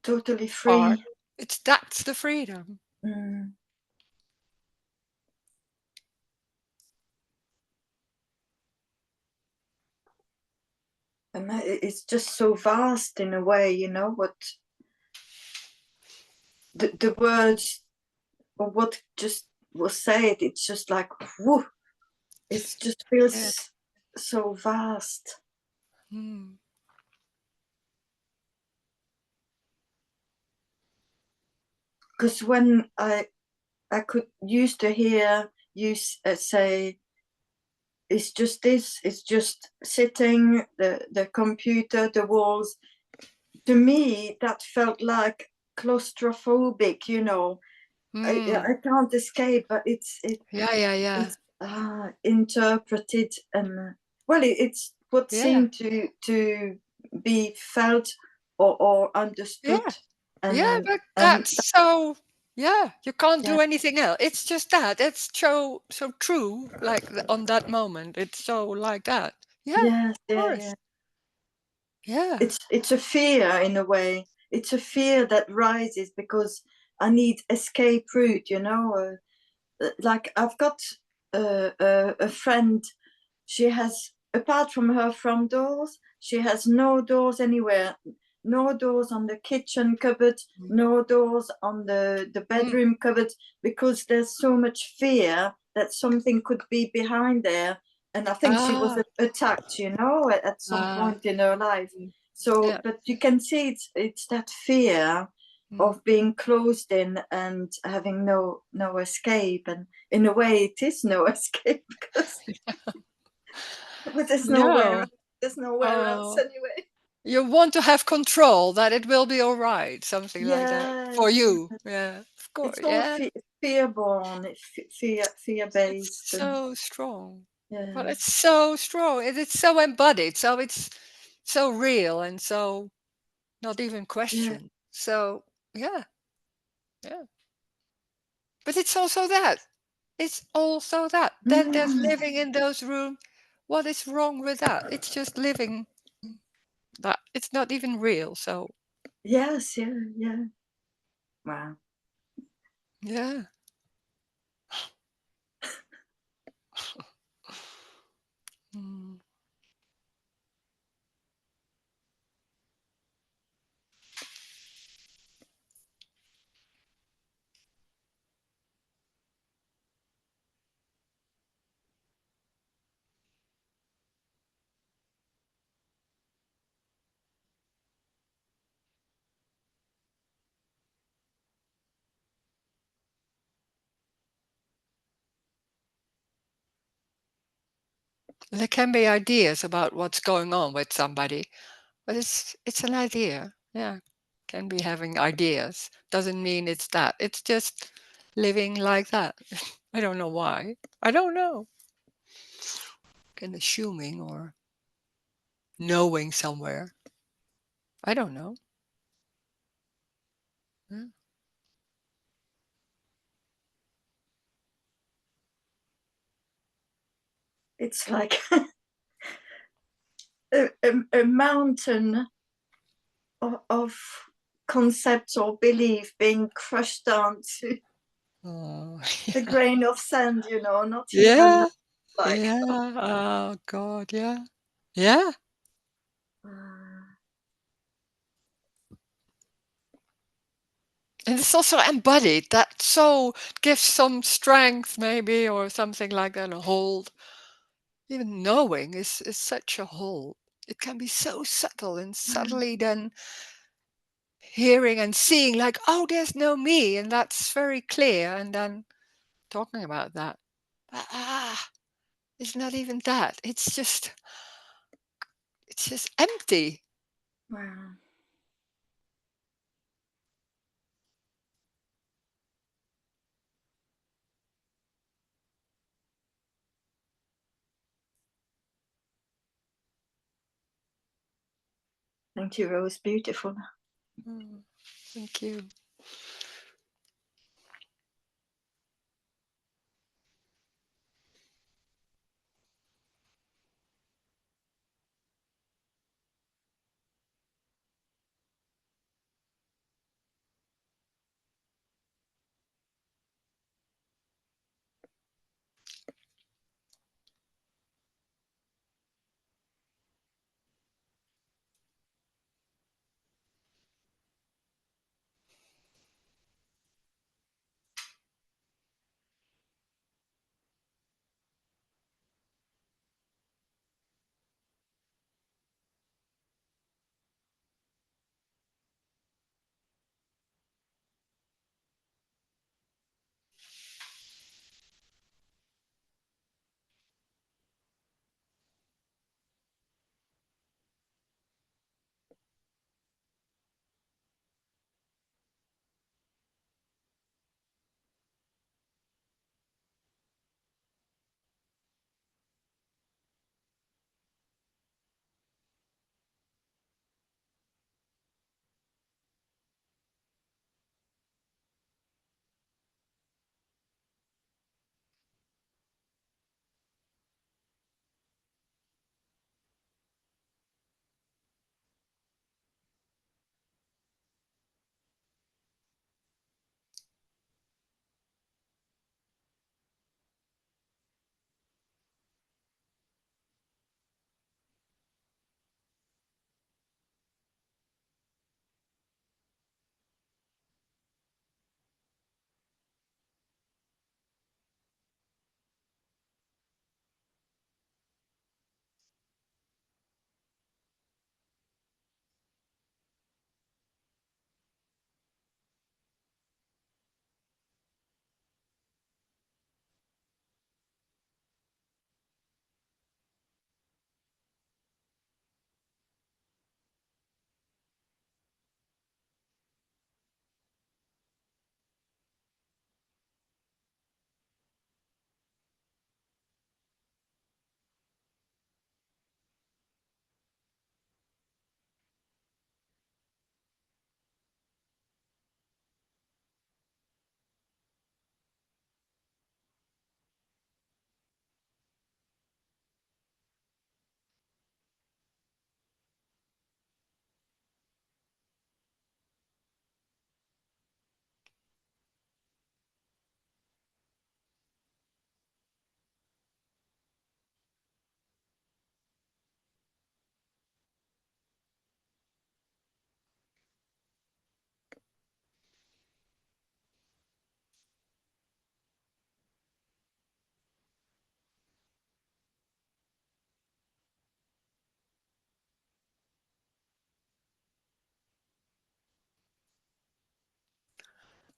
Totally Part. free. That's the freedom. Mm. And it's just so vast in a way, you know, what the words or what just was said, it's just like, whoo, it just Yeah. feels so vast. Mm. Because when I could used to hear you say, it's just this, it's just sitting, the computer, the walls. To me, that felt like claustrophobic, you know. Mm. I can't escape, but Yeah, yeah, yeah. it's interpreted and well, it's what Yeah. seemed to be felt or understood, Yeah. Yeah, and but and that's so yeah, you can't yeah, do anything else. It's just that. It's so true like on that moment. It's so like that. Yeah, yes, of yeah, course. yeah. Yeah. It's a fear in a way. It's a fear that rises because I need escape route, you know. Like I've got a friend. She has, apart from her front doors, she has no doors anywhere. No doors on the kitchen cupboard, Mm. no doors on the Mm. bedroom cupboard, because there's so much fear that something could be behind there. And I think she was Ah, attacked, you know, at some ah. point in her life. Mm. So, Yeah. but you can see it's that fear Mm. of being closed in and having no escape. And in a way, it is no escape because but No. there's nowhere else Oh. anyway. You want to have control that it will be all right, something like that. For Yes, you. Yeah. Of course. it's all Yeah. fear-born, fear-based. So strong. Yeah. Well, it's so strong. It's so embodied. So it's so real and so not even questioned. So yeah, yeah. But it's also that. It's also that. Then there's living in those rooms. What is wrong with that? It's just living that. It's not even real. So Yes, yeah. Wow. yeah. Mm. There can be ideas about what's going on with somebody, but it's an idea. Yeah. Can be having ideas. Doesn't mean it's that. It's just living like that. I don't know why. I don't know. Can assuming or knowing somewhere. I don't know. Yeah. It's like a mountain of concepts or belief being crushed down to Oh, a grain of sand, not even yeah. like. Yeah. Oh God. Yeah. Yeah. And it's also embodied. That so gives some strength, maybe, or something like that, a hold. Even knowing is such a hold. It can be so subtle, and subtly then hearing and seeing, like, oh, there's no me, and that's very clear, and then talking about that. But, it's not even that. It's just empty. Wow. Thank you, Rose. Beautiful. Mm, thank you.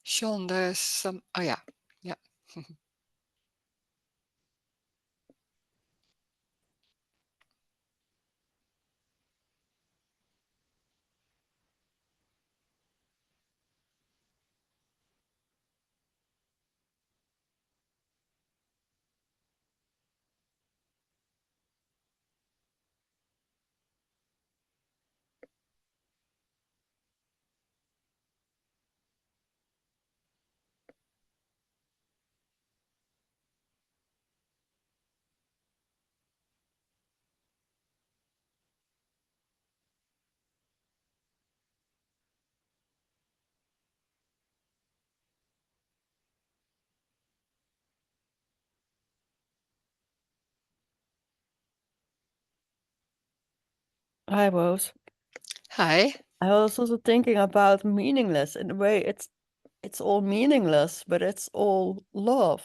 Sean, there's some. Oh, yeah. Yeah. Hi, Rose. Hi. I was also thinking about meaningless. In a way, it's all meaningless, but it's all love.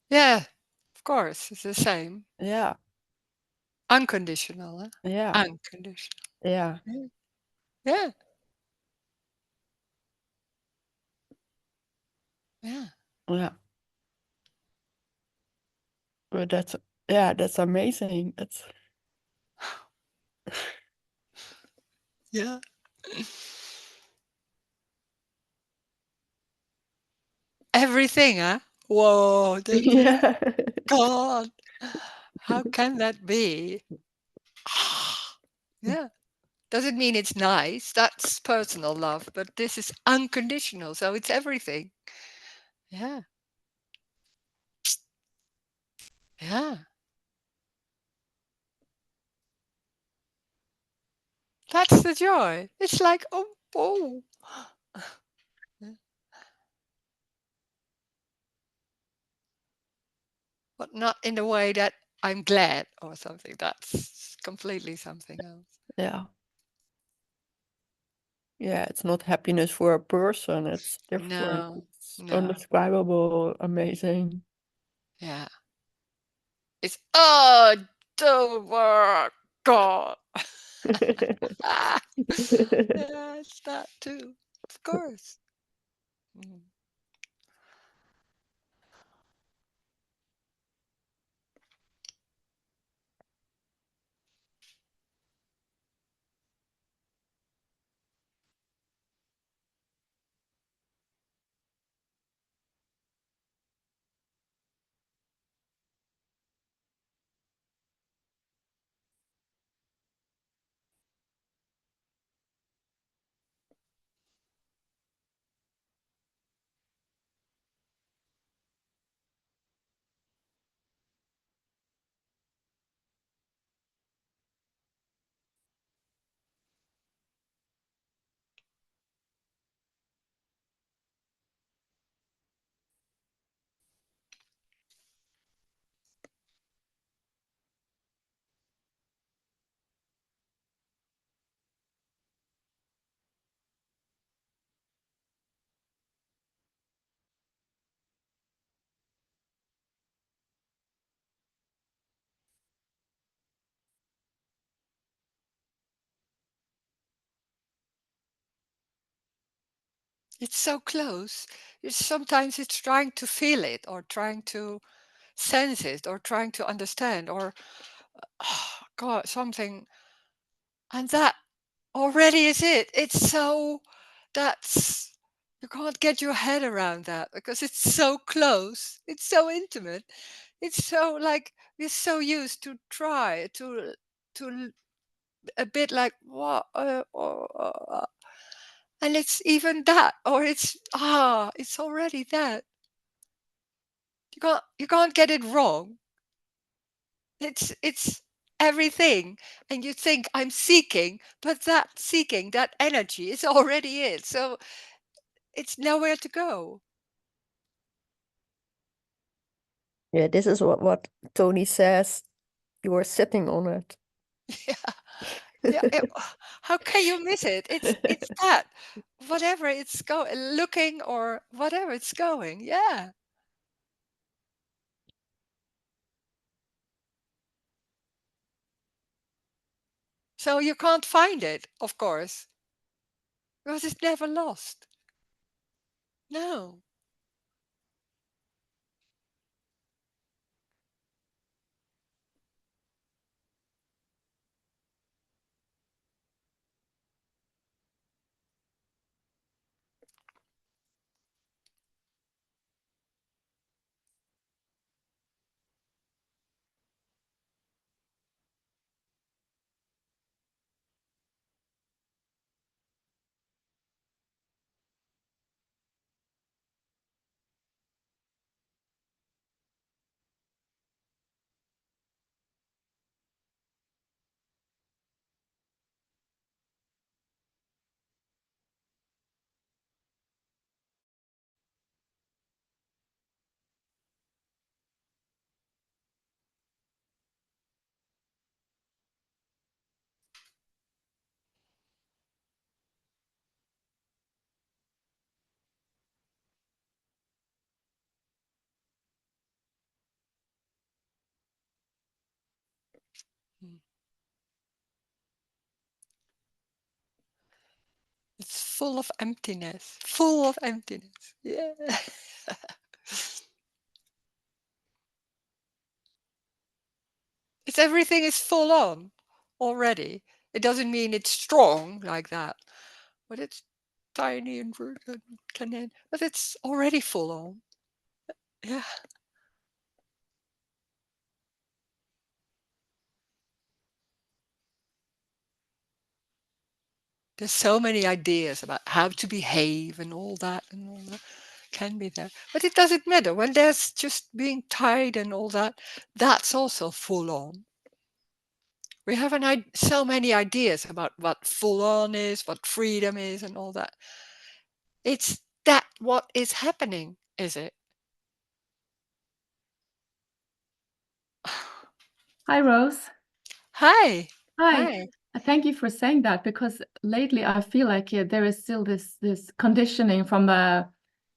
Yeah, of course. It's the same. Yeah, Unconditional. Huh? yeah, Unconditional. yeah, Yeah. Yeah. Yeah. yeah. But that's amazing. That's Yeah. Everything, huh? Whoa. yeah, God. How can that be? Yeah. Doesn't mean it's nice. That's personal love, but this is unconditional. So it's everything. Yeah. Yeah. That's the joy. It's like, oh, oh. Yeah. But not in the way that I'm glad or something. That's completely something else. yeah, yeah. It's not happiness for a person. It's different. No, It's no. undescribable, amazing. Yeah. It's, oh, don't work. God. Ah, yeah, it's that too. Of course. Mm. It's so close. Sometimes it's trying to feel it or trying to sense it or trying to understand or, oh, God, something. And that already is it. It's so, that's, you can't get your head around that because it's so close. It's so intimate. It's so like, we're so used to try to a bit like, what? And it's even that, or it's already that. You can't get it wrong. It's everything. And you think I'm seeking, but that seeking, that energy is already it. So it's nowhere to go. Yeah, this is what Tony says. You are sitting on it. Yeah. Yeah. How can you miss it? It's that. Whatever it's looking or whatever it's going. Yeah. So you can't find it, of course, because it's never lost. No. Mm. It's full of emptiness. Full of emptiness. Yeah. It's everything is full on already. It doesn't mean it's strong like that, but it's tiny and but it's already full on. Yeah. There's so many ideas about how to behave and all that can be there. But it doesn't matter. When there's just being tied and all that, that's also full on. We have so many ideas about what full on is, what freedom is, and all that. It's that what is happening, is it? Hi, Rose. Hi. Hi. Hi. Thank you for saying that, because lately I feel like there is still this conditioning from a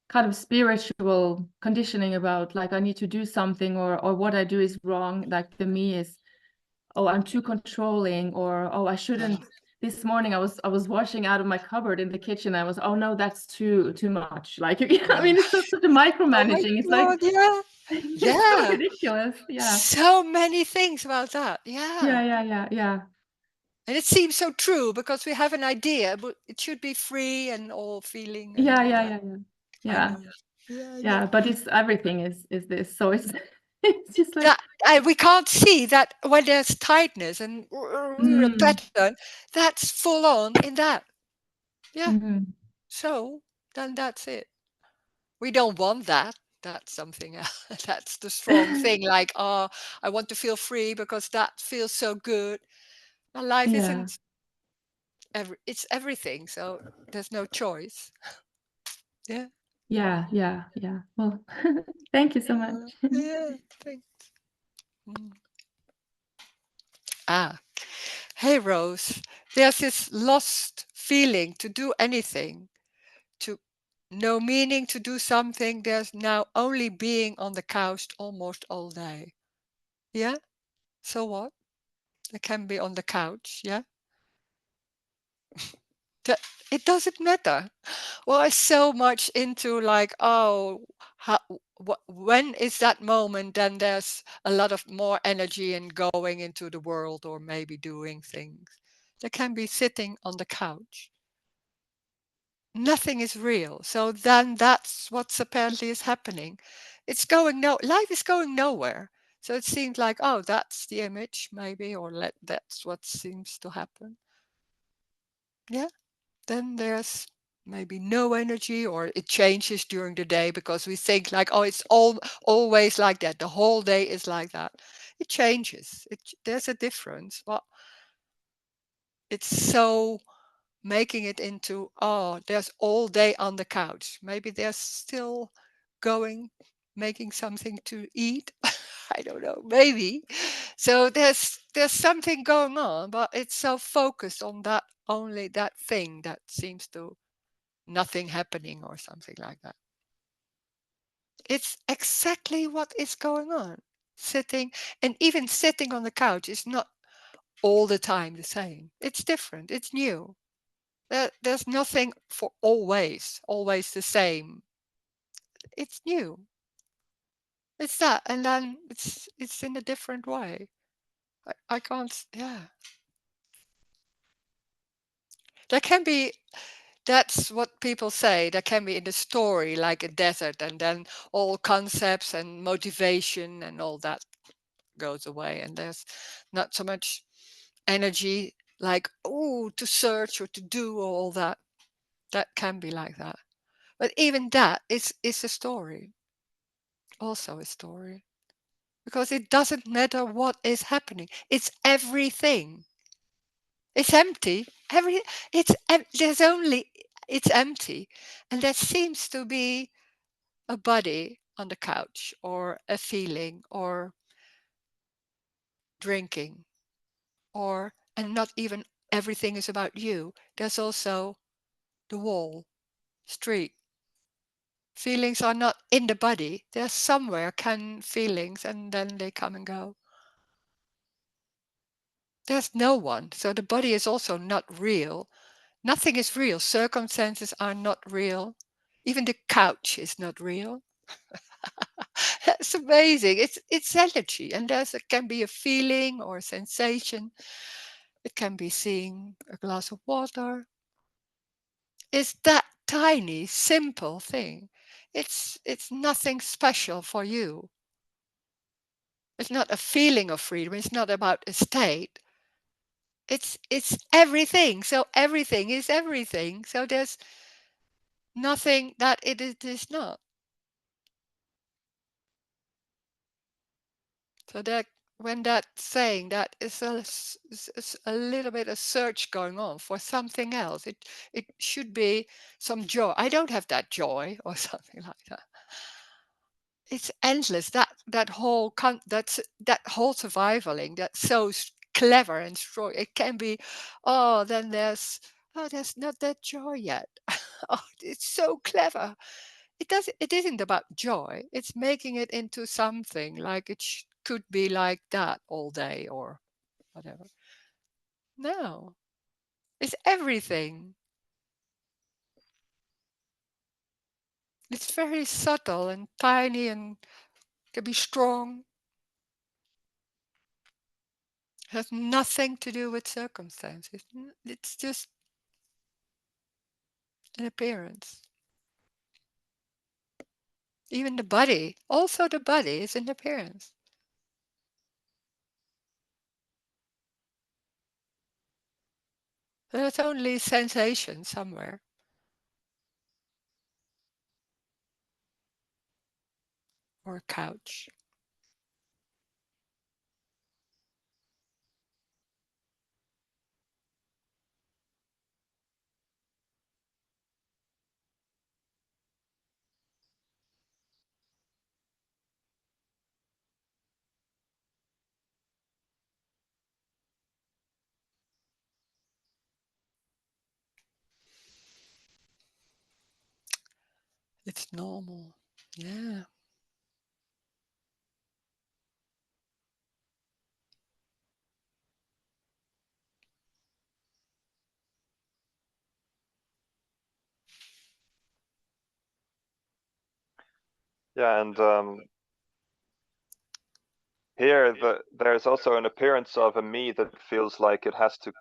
kind of spiritual conditioning about, like, I need to do something, or what I do is wrong. Like the me is, oh, I'm too controlling, or oh, I shouldn't. This morning I was washing out of my cupboard in the kitchen. I was, oh no, that's too much. Like, I mean, it's such a Oh my micromanaging. It's like God, yeah. it's so Yeah. ridiculous. Yeah. So many things about that. Yeah. Yeah. And it seems so true because we have an idea, but it should be free and all feeling and Yeah, all yeah, that. yeah, yeah. I Yeah. know. Yeah, I know. Yeah, but it's everything is this. So it's it's just like That we can't see that when there's tightness and a mm, pattern, that's full on in that. Yeah. mhm. So then that's it. We don't want that. That's something else. That's the strong thing. Like, oh, I want to feel free because that feels so good. My life Yeah. isn't it's everything. So there's no choice. Yeah. Yeah. Well, thank you so much. Yeah. Thanks. Mm. Ah. Hey, Rose. There's this lost feeling to do anything, to no meaning to do something. There's now only being on the couch almost all day. Yeah. So what? I can be on the couch. Yeah. That it doesn't matter. Well, I'm so much into like, oh, how, when is that moment? Then there's a lot of more energy in going into the world or maybe doing things. There can be sitting on the couch. Nothing is real. So then that's what's apparently is happening. It's going life is going nowhere. So it seems like, oh, that's the image maybe, or that's what seems to happen. Yeah. Then there's maybe no energy, or it changes during the day because we think like, oh, it's always like that. The whole day is like that. It changes. There's a difference. Well, it's so making it into, oh, there's all day on the couch. Maybe there's still going, making something to eat. I don't know, maybe. So there's something going on, but it's so focused on that, only that thing that seems to nothing happening or something like that. It's exactly what is going on. Sitting, and even sitting on the couch is not all the time the same. It's different. It's new. There's nothing for always the same. it's new. It's that, and then it's in a different way. I can't. Yeah, there can be. That's what people say. There can be in the story like a desert, and then all concepts and motivation and all that goes away, and there's not so much energy like to search or to do all that. That can be like that, but even that is a story, also a story, because it doesn't matter what is happening. It's everything. It's empty. There's only it's empty, and there seems to be a body on the couch, or a feeling, or drinking, or and not even everything is about you. There's also the wall, street. Feelings are not in the body. They're somewhere. Can feelings, and then they come and go. There's no one. So the body is also not real. Nothing is real. Circumstances are not real. Even the couch is not real. That's amazing. It's energy, and it can be a feeling or a sensation. It can be seeing a glass of water. It's that tiny, simple thing. It's nothing special for you. It's not a feeling of freedom. It's not about a state. It's everything. So everything is everything. So there's nothing that it is not. So that when that saying that is a little bit of search going on for something else. It should be some joy. I don't have that joy or something like that. It's endless. That whole that whole survivaling. That's so clever and strong. It can be. Then there's not that joy yet. It's so clever. It isn't about joy. It's making it into something like it could be like that all day or whatever. No, it's everything. It's very subtle and tiny and can be strong. Has nothing to do with circumstances. It's just an appearance. Even the body, also the body is an appearance. There's only sensation somewhere, or a couch. It's normal. Yeah. Yeah, and here there's also an appearance of a me that feels like it has to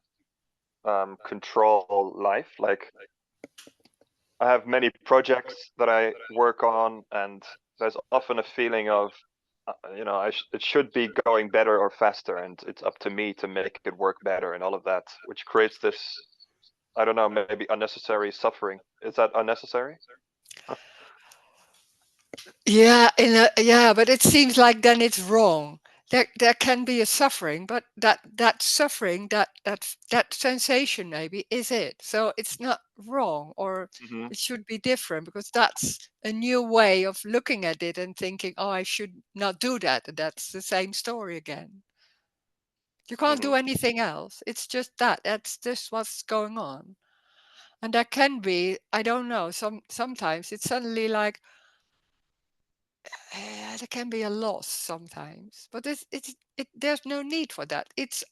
control life. Like I have many projects that I work on, and there's often a feeling of, it should be going better or faster, and it's up to me to make it work better and all of that, which creates this, I don't know, maybe unnecessary suffering. Is that unnecessary? Yeah, yeah, but it seems like then it's wrong. There can be a suffering, but that suffering, that sensation maybe is it. So it's not wrong, or Mm-hmm. it should be different, because that's a new way of looking at it and thinking, oh, I should not do that. And that's the same story again. You can't Mm-hmm. do anything else. It's just that. That's just what's going on. And there can be, I don't know, sometimes it's suddenly like, there can be a loss sometimes, but there's no need for that. It's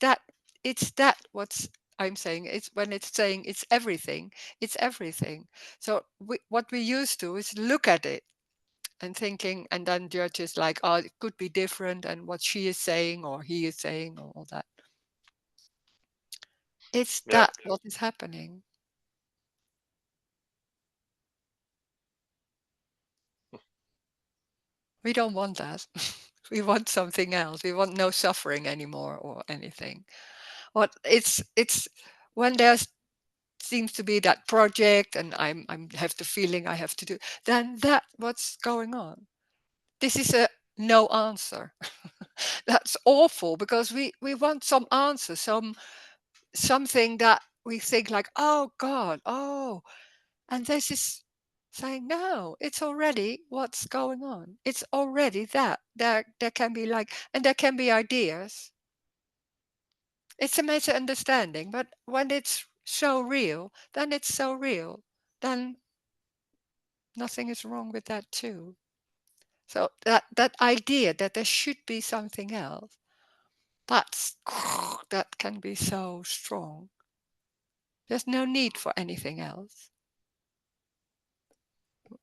that what's I'm saying. It's when it's saying it's everything. It's everything. So what we used to is look at it and thinking, and then judge is like, oh, it could be different, and what she is saying or he is saying, or all that. It's Yeah. that what is happening. We don't want that. We want something else. We want no suffering anymore or anything. What it's when there's seems to be that project and I'm have the feeling I have to do, then that what's going on. This is a no answer. That's awful because we want some answer, something that we think like, oh God, oh, and this is saying no, it's already what's going on. It's already that. There can be like, and there can be ideas. It's a misunderstanding, but when it's so real, then it's so real. Then nothing is wrong with that too. So that idea that there should be something else, that's that can be so strong. There's no need for anything else.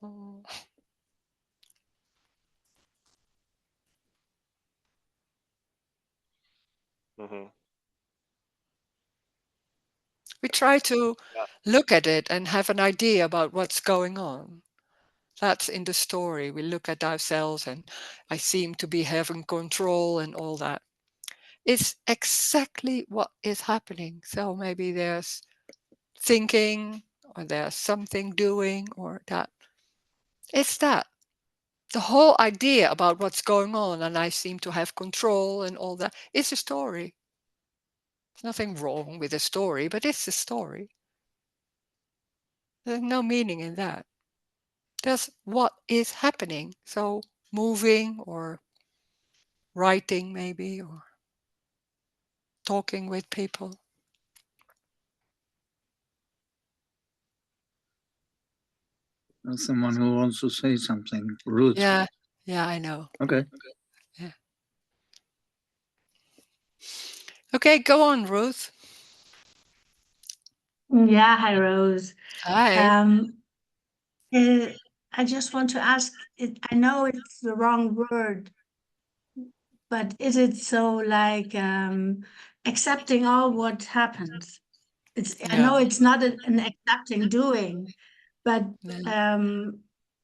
Oh. Hmm. We try to Yeah. look at it and have an idea about what's going on. That's in the story. We look at ourselves and I seem to be having control and all that. It's exactly what is happening. So maybe there's thinking or there's something doing or that. It's that. The whole idea about what's going on and I seem to have control and all that is a story. There's nothing wrong with a story, but it's a story. There's no meaning in that. There's what is happening. So moving or writing maybe or talking with people. Someone who wants to say something. Ruth. Yeah, I know. Okay. Yeah. Okay, go on, Ruth. Yeah, hi, Rose. Hi. I just want to ask, I know it's the wrong word, but is it so like accepting all what happens? I know Yeah. it's not an accepting doing, but Yeah.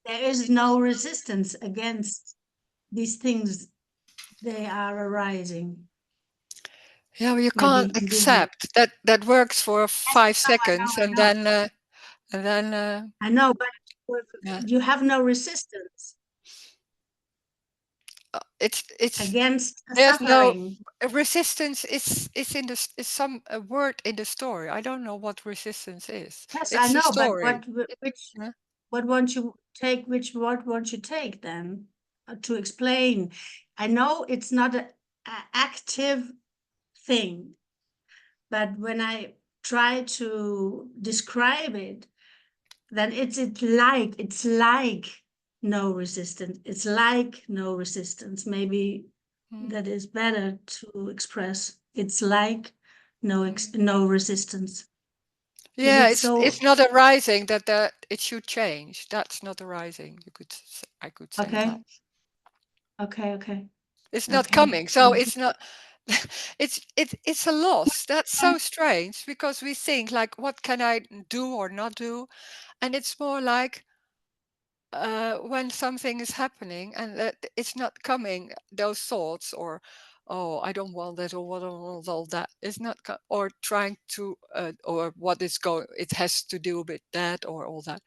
there is no resistance against these things. They are arising. Yeah, well, you can't Maybe this is. accept that. That works for Yes, 5 seconds, I and know. then I know, but yeah, you have no resistance it's against there's no suffering. resistance. Is in the is some a word in the story. I don't know what resistance is. Yes, I It's a know, but story. Yeah. what won't you take? What won't you take then to explain? I know it's not a active thing, but when I try to describe it, then it's like no resistance. It's like no resistance. Maybe that is better to express. It's like no resistance. Is Yeah, it it's so? not arising that it should change. That's not arising. I could say that. Okay. Okay. It's not Okay. coming. So it's not it's a loss. That's so strange because we think like what can I do or not do? And it's more like when something is happening and that it's not coming, those thoughts or oh I don't want that or what all that is not or trying to or what is going it has to do with that or all that.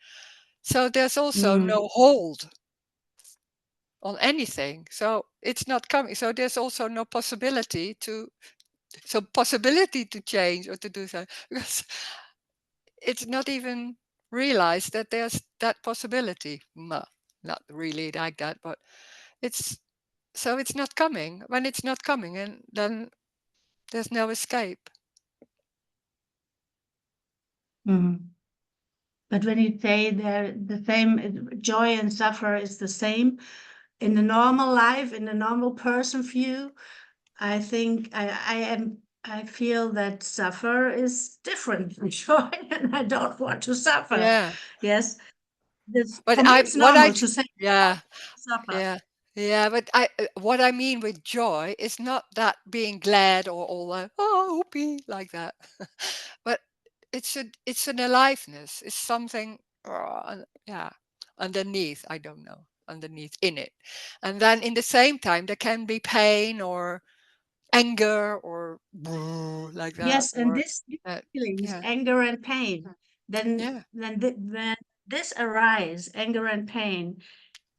So there's also no hold on anything. So it's not coming. So there's also no possibility to change or to do so because it's not even realized that there's that possibility. Not really like that, but it's so it's not coming. When it's not coming, and then there's no escape. But when you say they're the same, joy and suffer is the same in the normal life, in the normal person view, I think I am I feel that suffer is different from joy, and I don't want to suffer. Yeah. Yes, this But for me it's what I, normal to say yeah, suffer. yeah, yeah. But what I mean with joy is not that being glad or all that, oh, whoopee, like that. But it's an aliveness. It's something, yeah, underneath. I don't know, underneath in it, and then in the same time there can be pain or anger or like that, Yes, and or this uh, feelings, yeah, anger and pain, then yeah, when this arise, anger and pain,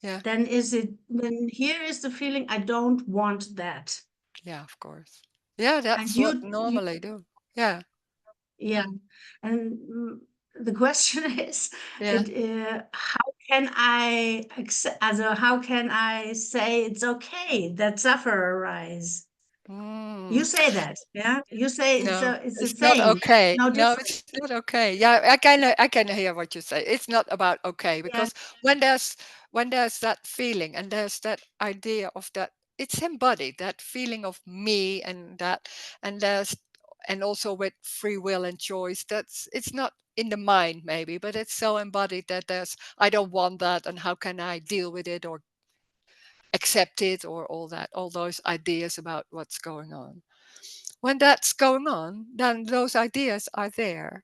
yeah, then then here is the feeling I don't want that. yeah. Of course, yeah. And That's what normally do. Yeah, yeah, and the question is, yeah. how can I accept, also how can I say it's okay that suffer arise? You Mm. say that, yeah? You say No, it's the it's not same, okay. no No, different. it's not okay. Yeah, I can hear what you say. It's not about okay Yeah. because when there's that feeling and there's that idea of that, it's embodied, that feeling of me and that, and there's, and also with free will and choice, that's, it's not in the mind maybe, but it's so embodied that there's, I don't want that, and how can I deal with it or accept it, or all that, all those ideas about what's going on. When that's going on, then those ideas are there.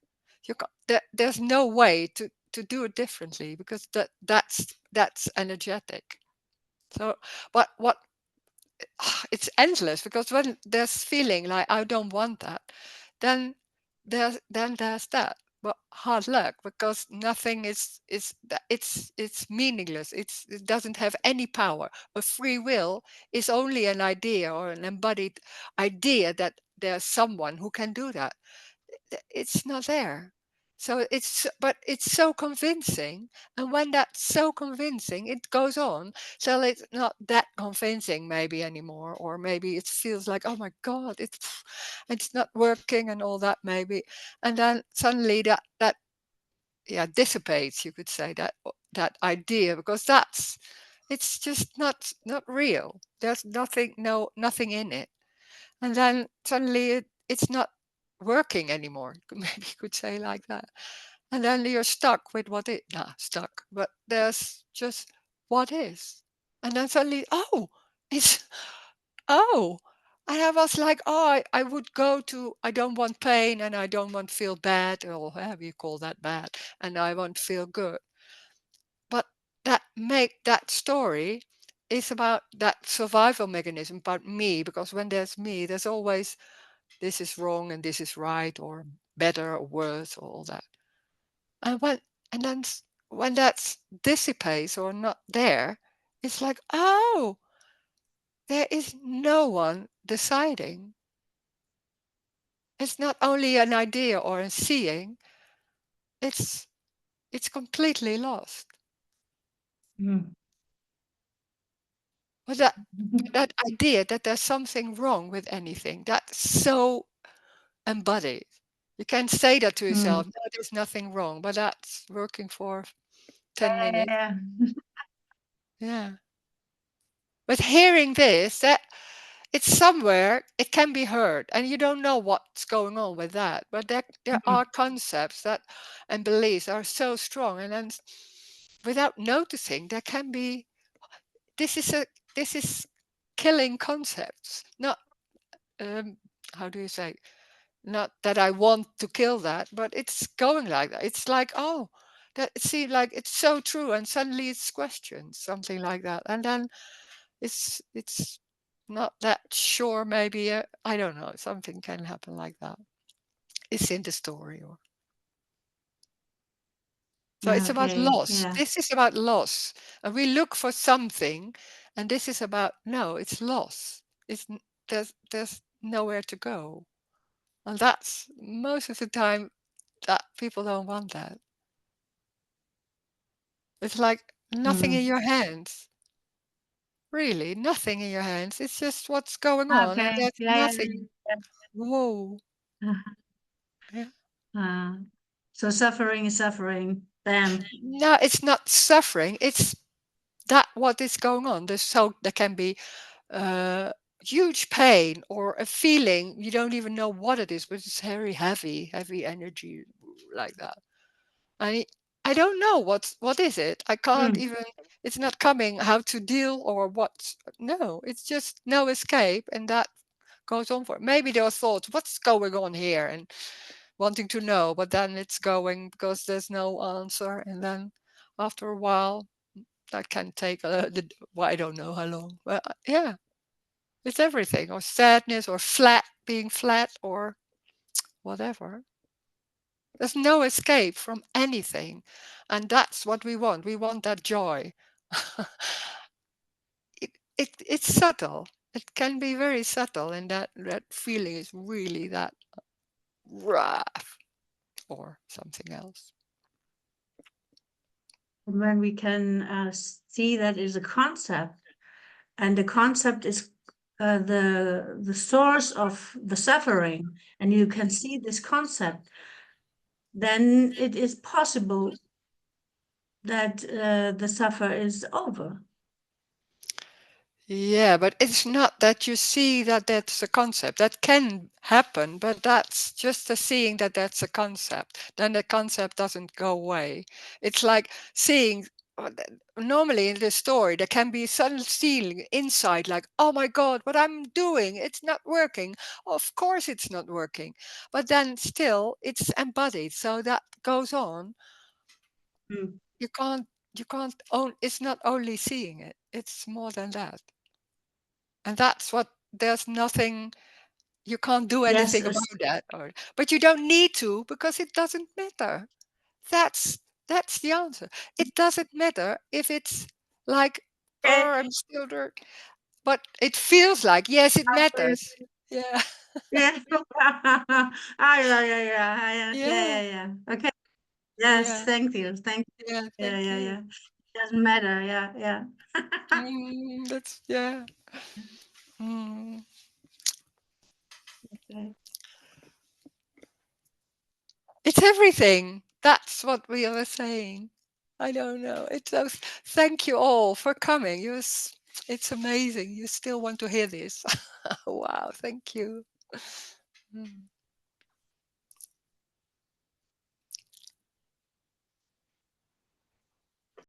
There's no way to do it differently because that's energetic. So, but what it's endless because when there's feeling like I don't want that, then there's that. But hard luck because nothing it's meaningless. It doesn't have any power. A free will is only an idea or an embodied idea that there's someone who can do that. It's not there. So but it's so convincing, and when that's so convincing, it goes on. So it's not that convincing maybe anymore, or maybe it feels like, oh my God, it's not working and all that maybe, and then suddenly that yeah dissipates. You could say that idea because it's just not real. There's nothing in it, and then suddenly it's not working anymore. Maybe you could say like that. And then you're stuck with what it not stuck, but there's just what is. And then suddenly, oh, it's oh. And I was like, oh, I would go to, I don't want pain and I don't want to feel bad, or however you call that bad, and I want to feel good. But that story is about that survival mechanism, about me, because when there's me, there's always this is wrong and this is right, or better or worse, or all that. And then when that dissipates or not there, it's like, oh, there is no one deciding. It's not only an idea or a seeing, it's it's completely lost. Mm. But that idea that there's something wrong with anything, that's so embodied. You can say that to yourself, Mm. no, there's nothing wrong, but that's working for 10 minutes. Yeah. Yeah. But hearing this, that it's somewhere, it can be heard, and you don't know what's going on with that. But there Mm. are concepts that and beliefs are so strong, and then without noticing, there can be this is a this is killing concepts. Not how do you say? Not that I want to kill that, but it's going like that. It's like, oh, that it seems like it's so true, and suddenly it's questioned, something like that, and then it's not that sure. Maybe I don't know. Something can happen like that. It's in the story, or so it's about Okay. loss. Yeah. This is about loss, and we look for something, and this is about no. It's loss. There's nowhere to go, and that's most of the time that people don't want that. It's like nothing in Mm. your hands. Really, nothing in your hands. It's just what's going on, and Okay. there's Yeah. nothing. Whoa. Yeah. Yeah. Uh, so suffering is suffering. Bam. No, it's not suffering. It's that what is going on. There's so there can be uh, huge pain or a feeling, you don't even know what it is, but it's very heavy energy like that. I don't know what is it. I can't even, it's not coming how to deal or what. No, it's just no escape, and that goes on for. Maybe there are thoughts, what's going on here, and wanting to know, but then it's going because there's no answer, and then after a while, that can take well, I don't know how long, but yeah, it's everything, or sadness, or being flat, or whatever. There's no escape from anything. And that's what we want. We want that joy. It's subtle. It can be very subtle. And that feeling is really that rough or something else. When we can see that is a concept, and the concept is the source of the suffering, and you can see this concept, then it is possible that the suffer is over. Yeah, but it's not that you see that that's a concept. That can happen, but that's just a seeing that that's a concept. Then the concept doesn't go away. It's like seeing, normally in the story, there can be a sudden feeling inside, like, oh my God, what I'm doing, it's not working. Of course it's not working. But then still, it's embodied. So that goes on. You can't own, it's not only seeing it, it's more than that. And that's what, there's nothing, you can't do Yes, anything about that. But you don't need to, because it doesn't matter. That's the answer. It doesn't matter if it's like, oh, I'm still there. But it feels like, yes, it matters. Yeah. yeah. Ah, yeah, yeah, yeah, Yeah. yeah. Okay. Yes, Yeah. thank you. Thank you. Yeah. Yeah, Thank yeah, you. yeah. Doesn't matter. Yeah, yeah. That's, yeah. Mm. Okay. It's everything. That's what we were saying. I don't know. It's so, thank you all for coming. It's amazing. You still want to hear this. Wow, thank you. Mm.